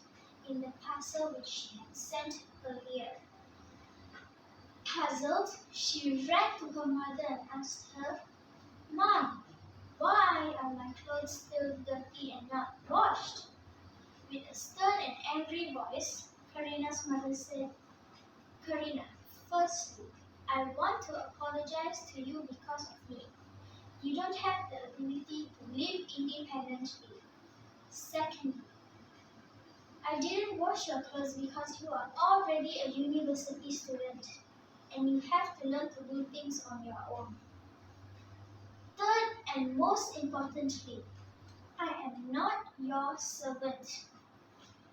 Speaker 8: in the parcel which she had sent earlier. Puzzled, she ran to her mother and asked her, "Mom, why are my clothes still dirty and not washed?" With a stern and angry voice, Karina's mother said, "Karina, firstly, I want to apologize to you because of me. You don't have the ability to live independently. Secondly, I didn't wash your clothes because you are already a university student and you have to learn to do things on your own. Third and most importantly, I am not your servant.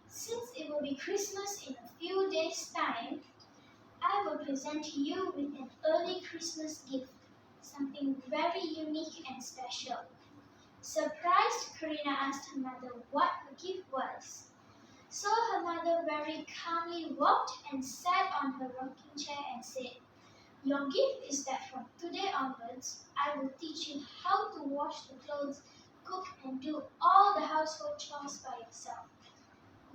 Speaker 8: Since it will be Christmas in a few days' time, I will present you with an early Christmas gift, something very unique and special." Surprised, Karina asked her mother what the gift was. So her mother very calmly walked and sat on her rocking chair and said, "Your gift is that from today onwards, I will teach you how to wash the clothes, cook and do all the household chores by yourself.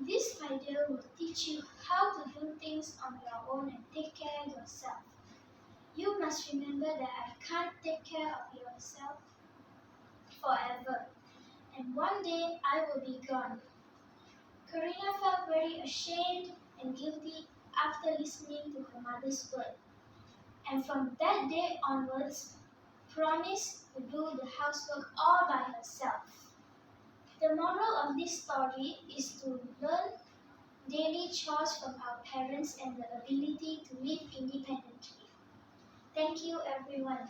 Speaker 8: This, my dear, will teach you how to do things on your own and take care of yourself. You must remember that I can't take care of yourself forever, and one day I will be gone." Karina felt very ashamed and guilty after listening to her mother's word, and from that day onwards, promised to do the housework all by herself. The moral of this story is to learn daily chores from our parents and the ability to live independently. Thank you, everyone.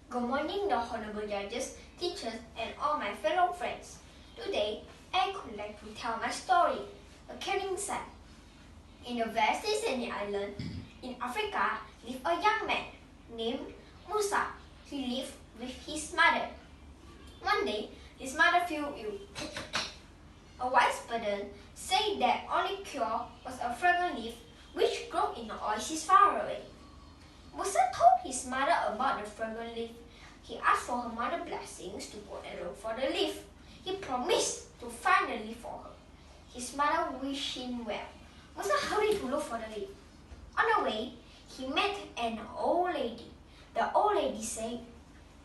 Speaker 2: Good morning, the honorable judges, teachers, and all my fellow friends. Today, I would like to tell my story, A Caring Son. In a vast sunny island in Africa lived a young man named Musa. He lived with his mother. One day, his mother fell ill. A wise person said that only cure was a fragrant leaf which grew in an oasis far away. Musa told his mother about the fragrant leaf. He asked for her mother's blessings to go and look for the leaf. He promised to find the leaf for her. His mother wished him well. Musa hurried to look for the leaf. On the way, he met an old lady. The old lady said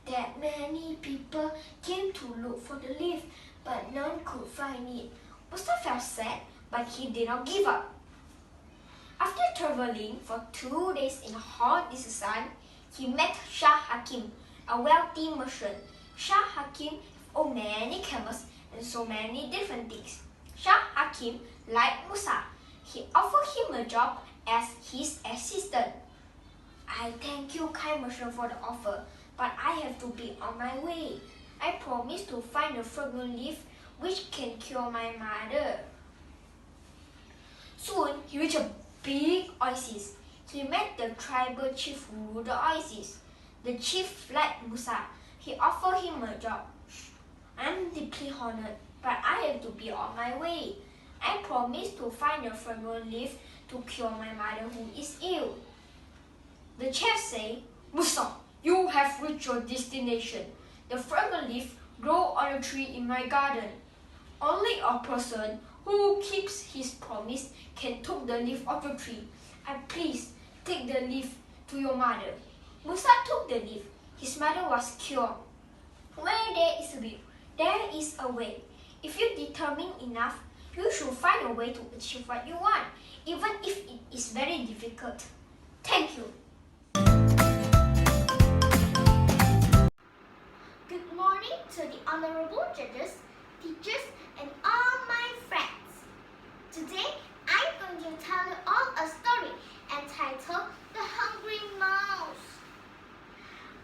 Speaker 2: that many people came to look for the leaf, but none could find it. Musa felt sad, but he did not give up. After traveling for 2 days in hot sun, he met Shah Hakim, a wealthy merchant. Shah Hakim owned many camels and so many different things. Shah Hakim liked Musa. He offered him a job as his assistant. "I thank you, kind merchant, for the offer, but I have to be on my way. I promise to find the fragrant leaf which can cure my mother." Soon, he reached a big oasis. He met the tribal chief who ruled the oasis. The chief liked Musa. He offered him a job. "I'm deeply honored, but I have to be on my way. I promise to find a fragrant leaf to cure my mother who is ill." The chief said, "Musa, you have reached your destination. The fragrant leaf grows on a tree in my garden. Only a person who keeps his promise can take the leaf of the tree. And please take the leaf to your mother." Musa took the leaf. His mother was cured. Where there is a will, there is a way. If you're determined enough, you should find a way to achieve what you want, even if it is very difficult. Thank you.
Speaker 7: Good morning to the honorable judges, teachers, and all my friends. Today, I'm going to tell you all a story entitled The Hungry Mouse.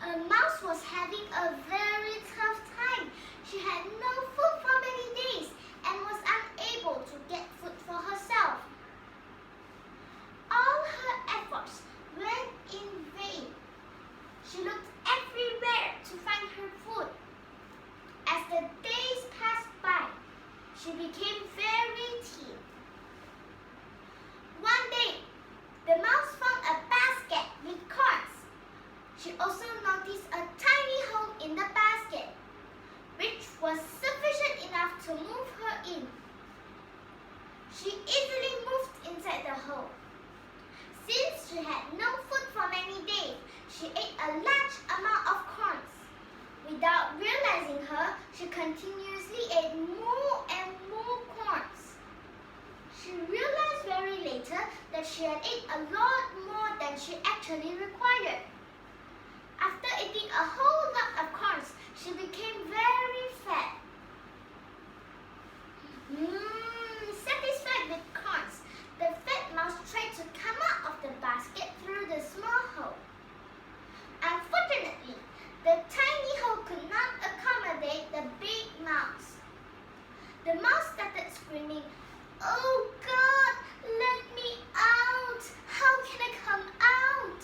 Speaker 7: A mouse was having a very tough time. She had no food for many days and was unable to get food for herself. All her efforts went in vain. She looked everywhere she easily moved inside the hole. Since she had no food for many days, she ate a large amount of corns. Without realizing her, she continuously ate more and more corns. She realized very later that she had ate a lot more than she actually required. After eating a whole lot of corns, she became very fat. Satisfied with corns, the fat mouse tried to come out of the basket through the small hole. Unfortunately, the tiny hole could not accommodate the big mouse. The mouse started screaming, "Oh God, let me out! How can I come out?"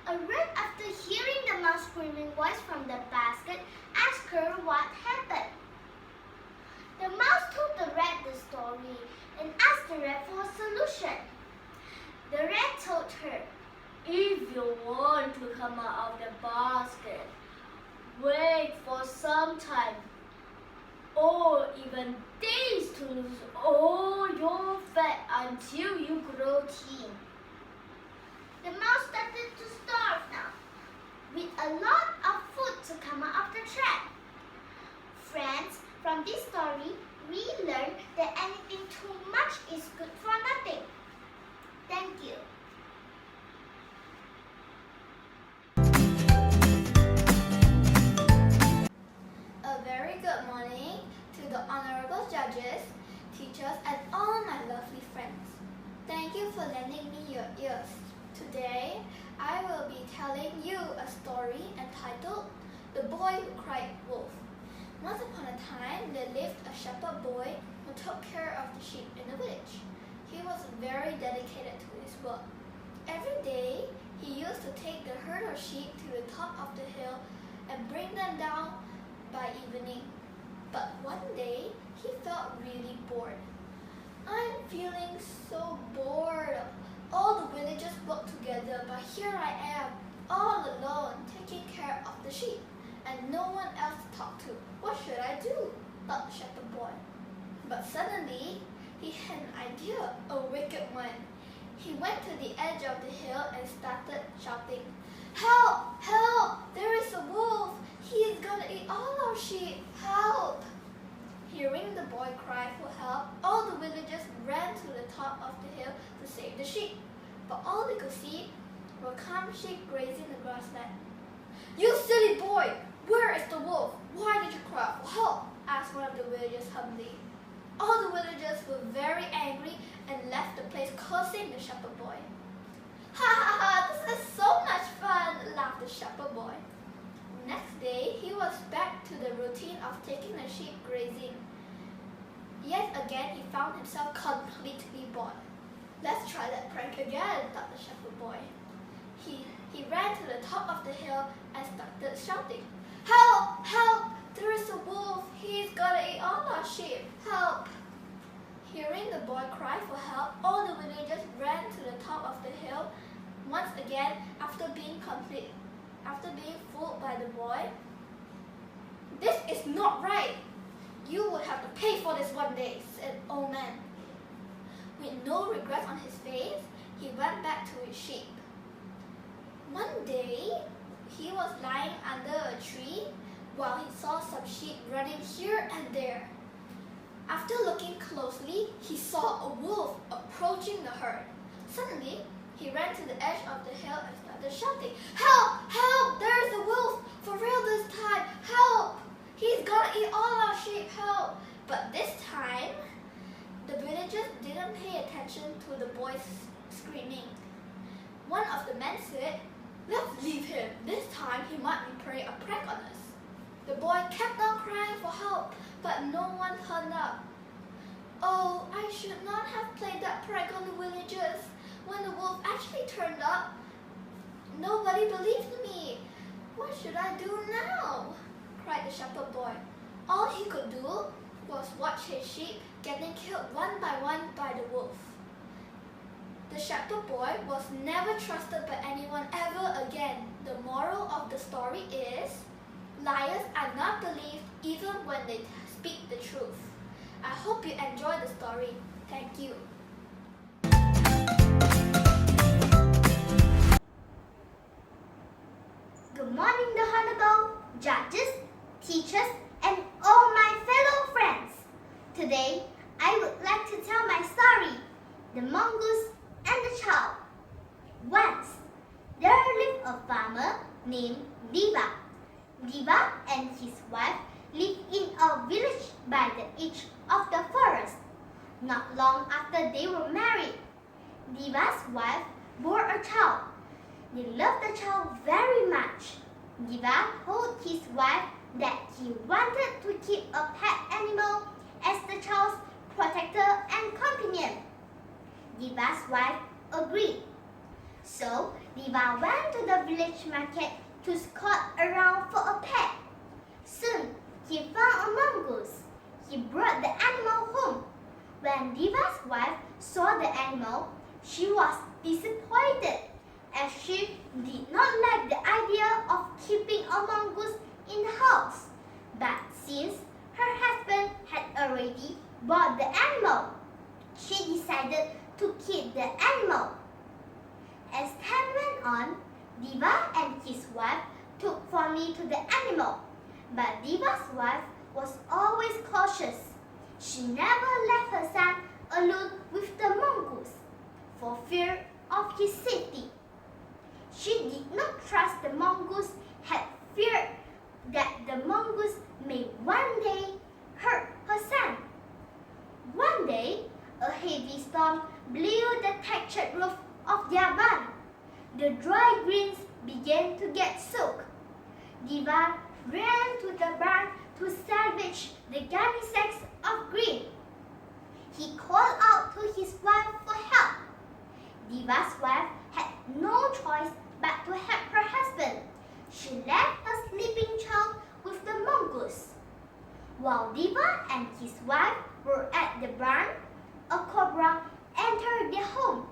Speaker 7: A rat, after hearing the mouse screaming voice from the basket, asked her what happened. The mouse told the rat the story and asked the rat for a solution. The rat told her, "If you want to come out of the basket, wait for some time or even days to lose all your fat until you grow thin." The mouse started to starve now, with a lot of food to come out of the trap. Friends, from this story, we learn that anything too much is good for nothing. Thank you.
Speaker 2: A very good morning to the honorable judges, teachers, and all my lovely friends. Thank you for lending me your ears. Today, I will be telling you a story entitled The Boy Who Cried Wolf. Once upon a time, there lived a shepherd boy who took care of the sheep in the village. He was very dedicated to his work. Every day, he used to take the herd of sheep to the top of the hill and bring them down by evening. But one day, he felt really bored. "I'm feeling so bored. All the villagers work together, but here I am, all alone, taking care of the sheep, and no one else to talk to. What should I do?" thought the shepherd boy. But suddenly, he had an idea, a wicked one. He went to the edge of the hill and started shouting, "Help! Help! There is a wolf! He is gonna eat all our sheep! Help!" Hearing the boy cry for help, all the villagers ran to the top of the hill to save the sheep. But all they could see were calm sheep grazing the grassland. "You silly boy! Where is the wolf? Why did you cry for help?" asked one of the villagers humbly. All the villagers were very angry and left the place cursing the shepherd boy. "Ha ha ha! This is so much fun!" laughed the shepherd boy. Next day, he was back to the routine of taking the sheep grazing. Yet again, he found himself completely bored. "Let's try that prank again," thought the shepherd boy. He ran to the top of the hill and started shouting, "Help! Help! There is a wolf! He's gonna eat all our sheep! Help!" Hearing the boy cry for help, all the villagers ran to the top of the hill. Once again, after being fooled by the boy. "This is not right! You will have to pay for this one day," said the old man. With no regret on his face, he went back to his sheep. One day, he was lying under a tree while he saw some sheep running here and there. After looking closely, he saw a wolf approaching the herd. Suddenly, he ran to the edge of the hill and started shouting, "Help! Help! There is a wolf! For real this time! Help! He's gonna eat all our sheep! Help!" But this time, the villagers didn't pay attention to the boy's screaming. One of the men said, "Let's leave him. This time he might be playing a prank on us." The boy kept on crying for help, but no one turned up. "Oh, I should not have played that prank on the villagers. When the wolf actually turned up, nobody believed me. What should I do now?" cried the shepherd boy. All he could do was watch his sheep getting killed one by the wolf. The shepherd boy was never trusted by anyone ever again. The moral of the story is, liars are not believed even when they speak the truth. I hope you enjoyed the story. Thank you.
Speaker 1: Good morning, the honorable judges, teachers, and all my fellow friends. Today, I would like to tell my story, The Mongoose and the Child. Once, there lived a farmer named Diva. Diva and his wife lived in a village by the edge of the forest. Not long after they were married, Diva's wife bore a child. They loved the child very much. Diva told his wife that he wanted to keep a pet animal as the child's protector and companion. Diva's wife agreed. So, Diva went to the village market to scout around for a pet. Soon, he found a mongoose. He brought the animal home. When Diva's wife saw the animal, she was disappointed, as she did not like the idea of keeping a mongoose in the house. But since her husband had already bought the animal, she decided to keep the animal. As time went on, Diva and his wife took fondly to the animal. But Diva's wife was always cautious. She never left her son alone with the mongoose for fear of his safety. She did not trust the mongoose, had feared that the mongoose may one day hurt her son. One day, a heavy storm blew the thatched roof of their barn. The dry greens began to get soaked. Diva ran to the barn to salvage the gummy sacks of grain. He called out to his wife for help. Diva's wife had no choice but to help her husband. She left her sleeping child with the mongoose. While Diva and his wife were at the barn, a cobra entered their home.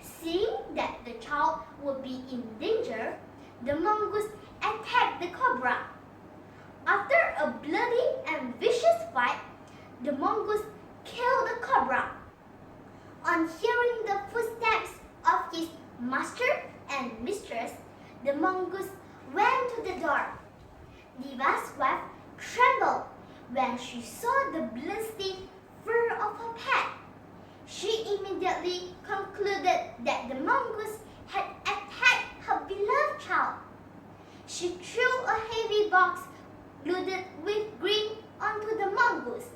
Speaker 1: Seeing that the child would be in danger, the mongoose attacked the cobra. After a bloody and vicious fight, the mongoose killed the cobra. On hearing the footsteps of his master and mistress, the mongoose went to the door. Diva's wife trembled when she saw the blood-stained fur of her pet. She immediately concluded that the mongoose had attacked her beloved child. She threw a heavy box loaded with grain onto the mongoose,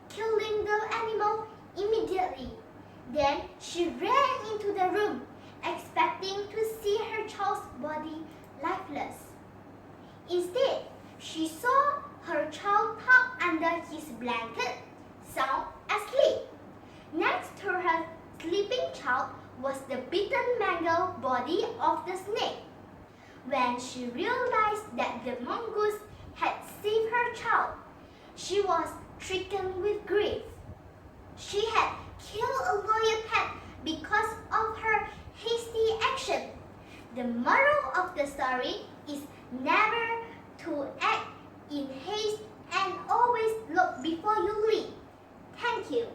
Speaker 1: killing the animal immediately. Then she ran into the room, expecting to see her child's body lifeless. Instead, she saw her child tucked under his blanket, sound asleep. Next to her sleeping child was the beaten mangled body of the snake. When she realized that the mongoose had saved her child, she was stricken with grief. She had killed a loyal pet because of her hasty action. The moral of the story is never to act in haste and always look before you leap. Thank you.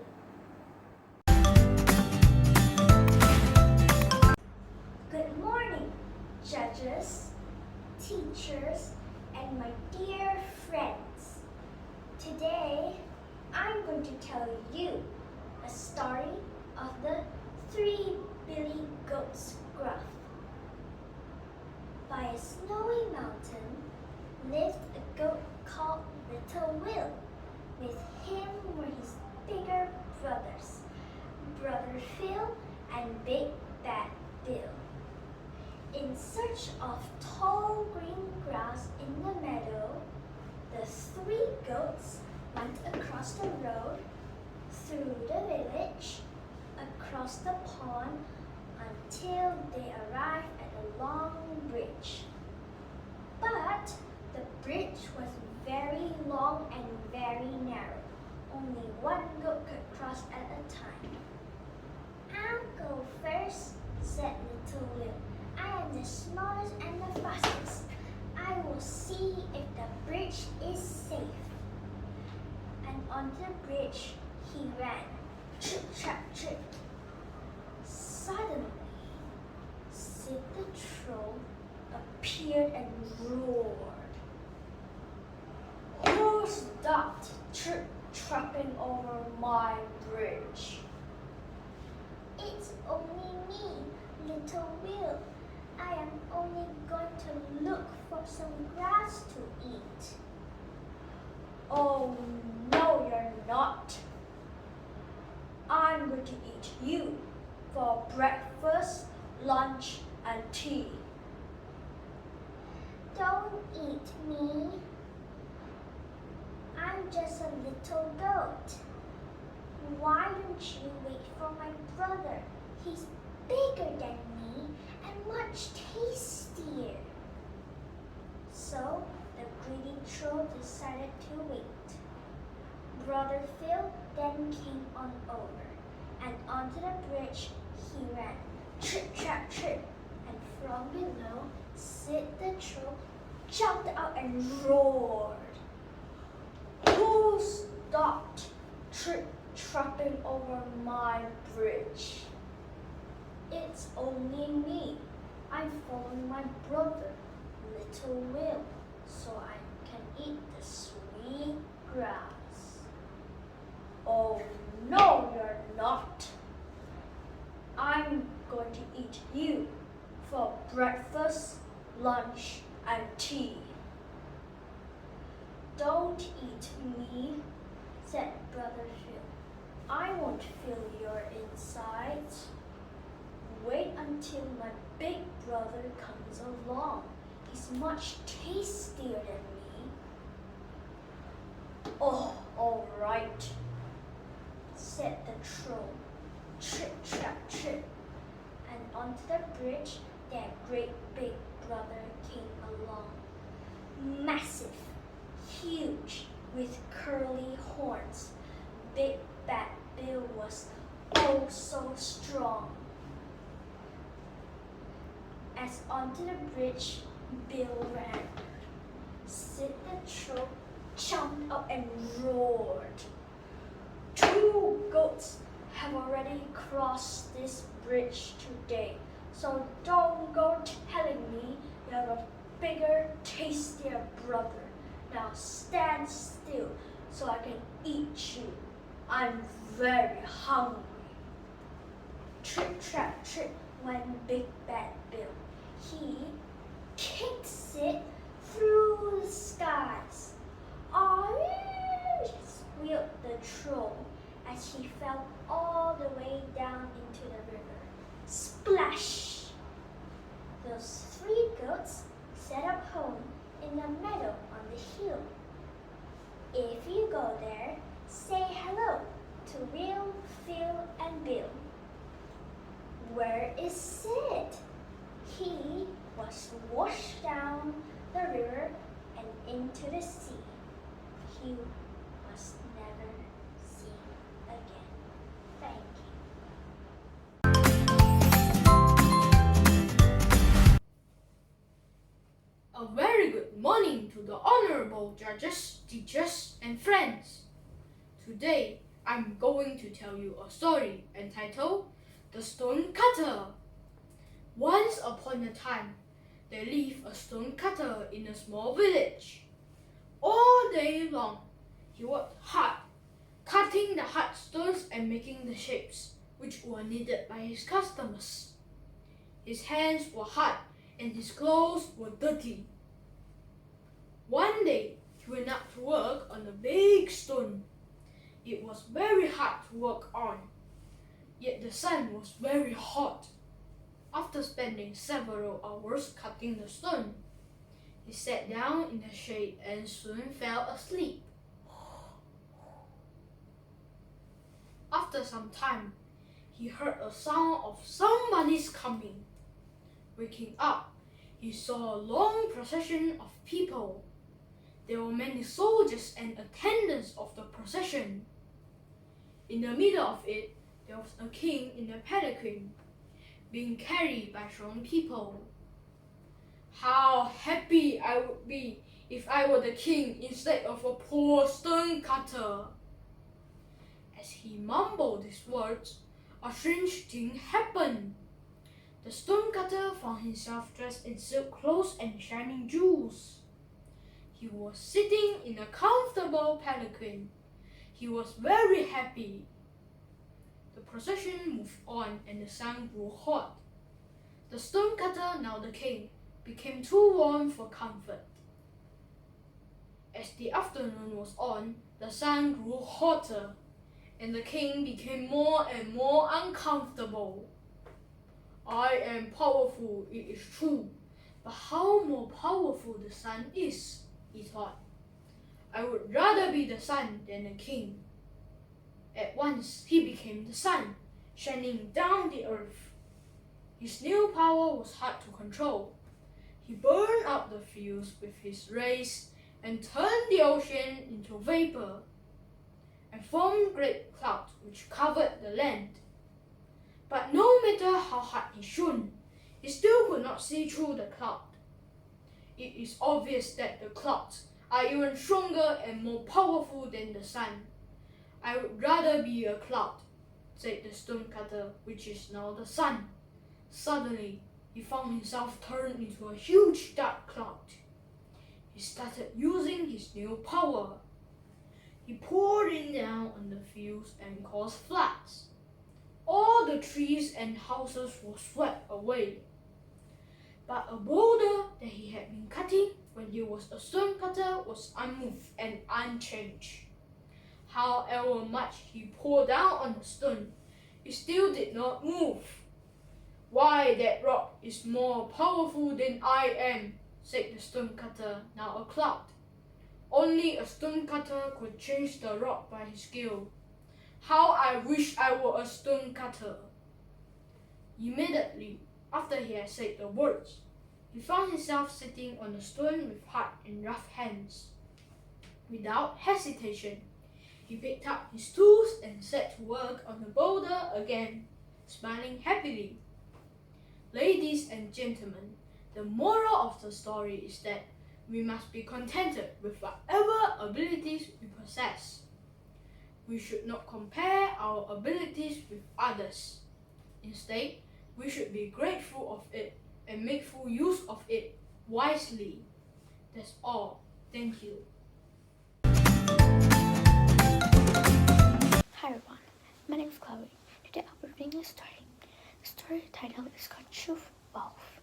Speaker 7: Good morning, judges, teachers, and my dear friends. Today, I'm going to tell you a story of the Three Billy Goats Gruff. By a snowy mountain lived a goat called Little Will. With him were his bigger brothers, Brother Phil and Big Bad Bill. In search of tall green grass in the meadow, the three goats went across the road, through the village, across the pond, until they arrived at a long bridge. But the bridge was very long and very narrow. Only one goat could cross at a time. "I'll go first," said Little Will. "I am the smallest and the fastest. I will see if the bridge is safe." And
Speaker 2: onto the bridge he ran. Trip, trap, trip. Suddenly, Sid the Troll appeared and roared. Who's that trip-trapping over my bridge?
Speaker 7: It's only me, little Will. I am only going to look for some grass to eat.
Speaker 2: Oh, no, you're not. I'm going to eat you for breakfast, lunch, and tea.
Speaker 7: Don't eat me. I'm just a little goat. Why don't you wait for my brother? He's bigger than me and much tastier. So the greedy troll decided to wait. Brother Phil then came on over, and onto the bridge he ran. Trip, trap, trip. And from below, Sid the Troll jumped out and roared.
Speaker 2: Who's that trip-trapping over my bridge? It's only me. I'm following my brother, Little Will, so I can eat the sweet grass. Oh, no, you're not. I'm going to eat you for breakfast, lunch, and tea. Don't eat me, said Brother Phil. I won't fill your insides. Wait until my big brother comes along. He's much tastier than me. Oh, all right, said the troll. Trip, trap, trip. And onto the bridge, their great big brother came along. Massive, huge, with curly horns. Big Bad Bill was oh so strong. As onto the bridge Bill ran, Sid the Troll jumped up and roared. 2 goats have already crossed this bridge today, so don't go telling me you're a bigger, tastier brother. Now stand still so I can eat you. I'm very hungry. Trip, trap, trip went Big Bad Bill. He kicked Sid through the skies. "Aye!" squealed the troll as he fell all the way down into the river. Splash! Those 3 goats set up home in the meadow on the hill. If you go there, say hello to Will, Phil, and Bill. Where is Sid? He was washed down the river and into the sea. He was never seen again. Thank you.
Speaker 9: A very good morning to the honorable judges, teachers, and friends. Today, I'm going to tell you a story entitled The Stone Cutter. Once upon a time, there lived a stone cutter in a small village. All day long, he worked hard, cutting the hard stones and making the shapes which were needed by his customers. His hands were hard and his clothes were dirty. One day, he went out to work on a big stone. It was very hard to work on, yet the sun was very hot. After spending several hours cutting the stone, he sat down in the shade and soon fell asleep. After some time, he heard a sound of somebody's coming. Waking up, he saw a long procession of people. There were many soldiers and attendants of the procession. In the middle of it, there was a king in a palanquin, being carried by strong people. How happy I would be if I were the king instead of a poor stone cutter, As he mumbled these words, a strange thing happened. The stonecutter found himself dressed in silk clothes and shining jewels. He was sitting in a comfortable palanquin. He was very happy. The procession moved on and the sun grew hot. The stonecutter, now the king, became too warm for comfort. As the afternoon was on, the sun grew hotter, and the king became more and more uncomfortable. I am powerful, it is true, but how more powerful the sun is, he thought. I would rather be the sun than the king. At once he became the sun, shining down the earth. His new power was hard to control. He burned out the fields with his rays and turned the ocean into vapor and formed great clouds which covered the land. But no matter how hard he shone, he still could not see through the cloud. It is obvious that the clouds are even stronger and more powerful than the sun. I would rather be a cloud, said the stonecutter, which is now the sun. Suddenly, he found himself turned into a huge dark cloud. He started using his new power. He poured it down on the fields and caused floods. All the trees and houses were swept away. But a boulder that he had been cutting when he was a stonecutter was unmoved and unchanged. However much he poured down on the stone, it still did not move. Why, that rock is more powerful than I am, said the stonecutter, now a cloud. Only a stonecutter could change the rock by his skill. How I wish I were a stonecutter. Immediately after he had said the words, he found himself sitting on a stone with hard and rough hands. Without hesitation, he picked up his tools and set to work on the boulder again, smiling happily. Ladies and gentlemen, the moral of the story is that we must be contented with whatever abilities we possess. We should not compare our abilities with others. Instead, we should be grateful of it and make full use of it wisely. That's all. Thank you.
Speaker 10: Hi everyone, my name is Chloe. Today I'll be reading a story. The story title is called Truth Wealth.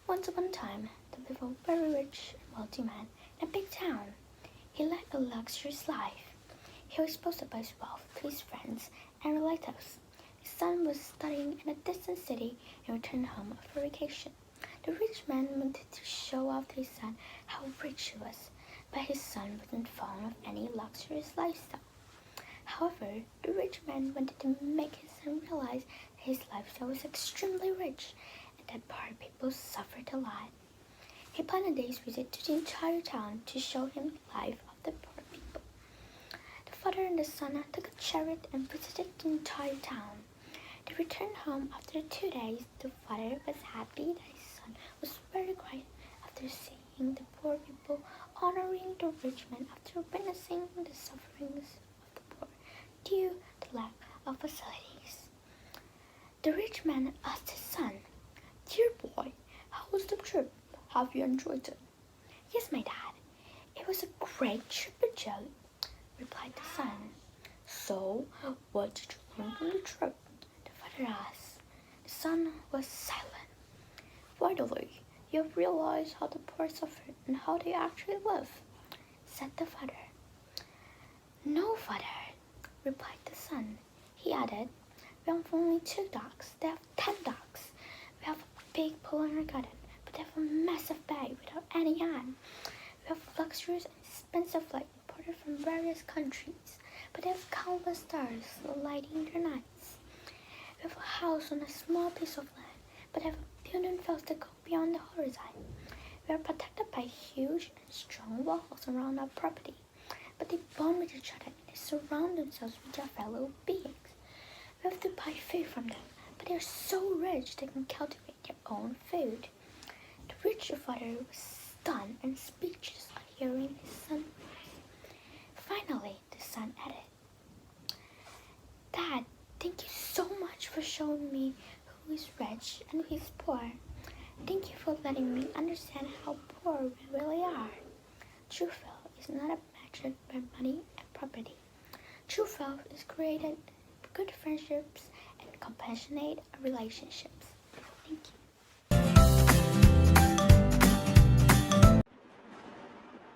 Speaker 10: Once upon a time, there lived a very rich and wealthy man in a big town. He led a luxurious life. He was boasted by his wealth to his friends and relatives. His son was studying in a distant city and returned home for vacation. The rich man wanted to show off to his son how rich he was, but his son wasn't fond of any luxurious lifestyle. However, the rich man wanted to make his son realize that his lifestyle was extremely rich and that poor people suffered a lot. He planned a day's visit to the entire town to show him the life of the poor people. The father and the son took a chariot and visited the entire town. They returned home after 2 days. The father was happy that his son was very quiet after seeing the poor people honoring the rich man after witnessing the sufferings of the poor due to lack of facilities. The rich man asked his son, "Dear boy, how was the trip? Have you enjoyed it?" "Yes, my dad. It was a great trip, Joe," replied the son. "So, what did you learn from the trip?" the father asked. The son was silent. "Finally, you have realized how the poor suffer and how they actually live," said the father. "No, father," replied the son. He added, "We have only 2 dogs. They have 10 dogs. We have a big pool in our garden, but they have a massive bay without any end. We have luxurious and expensive light imported from various countries, but they have countless stars lighting their nights. We have a house on a small piece of land, but they have a billion fields that go beyond the horizon. We are protected by huge and strong walls around our property, but they bond with each other and they surround themselves with their fellow beings. We have to buy food from them, but they are so rich they can cultivate their own food." The rich father was stunned and speechless on hearing his son. Finally, the son added, shown me who is rich and who is poor. Thank you for letting me understand how poor we really are. True wealth is not measured by money and property. True wealth is created by good friendships and compassionate relationships. Thank you.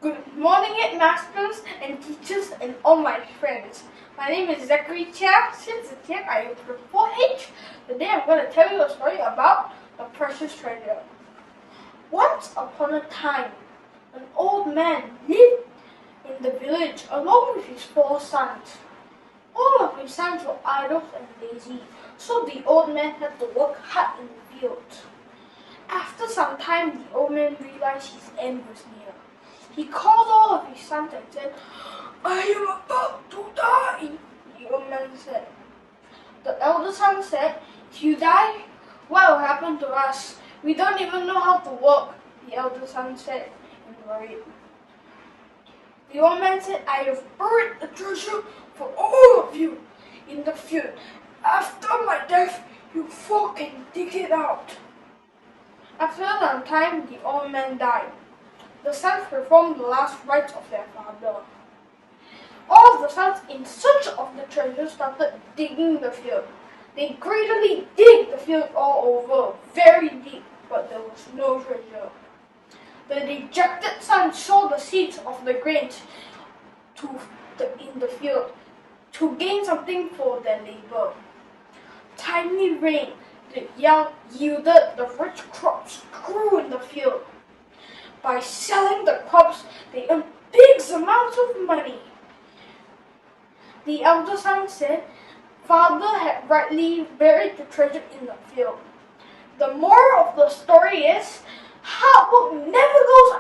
Speaker 9: Good morning, headmasters and teachers and all my friends. My name is Zachary Chia. Since it's yet I am from 4H, today I'm going to tell you a story about the precious treasure. Once upon a time, an old man lived in the village along with his 4 sons. All of his sons were idle and lazy, so the old man had to work hard in the field. After some time, the old man realized his end was near. He called all of his sons and said, "I am about to die," the old man said. The elder son said, "If you die, what will happen to us? We don't even know how to work," the elder son said, and worried. The old man said, "I have buried the treasure for all of you in the field. After my death, you 4 can dig it out." After some time, the old man died. The sons performed the last rites of their father. All of the sons in search of the treasure started digging the field. They greedily dig the field all over, very deep, but there was no treasure. The dejected sons sowed the seeds of the grains in the field to gain something for their labor. Tiny rain yielded the rich crops grew in the field. By selling the crops, they earned big amounts of money. The elder son said, "Father had rightly buried the treasure in the field." The moral of the story is, hard work never goes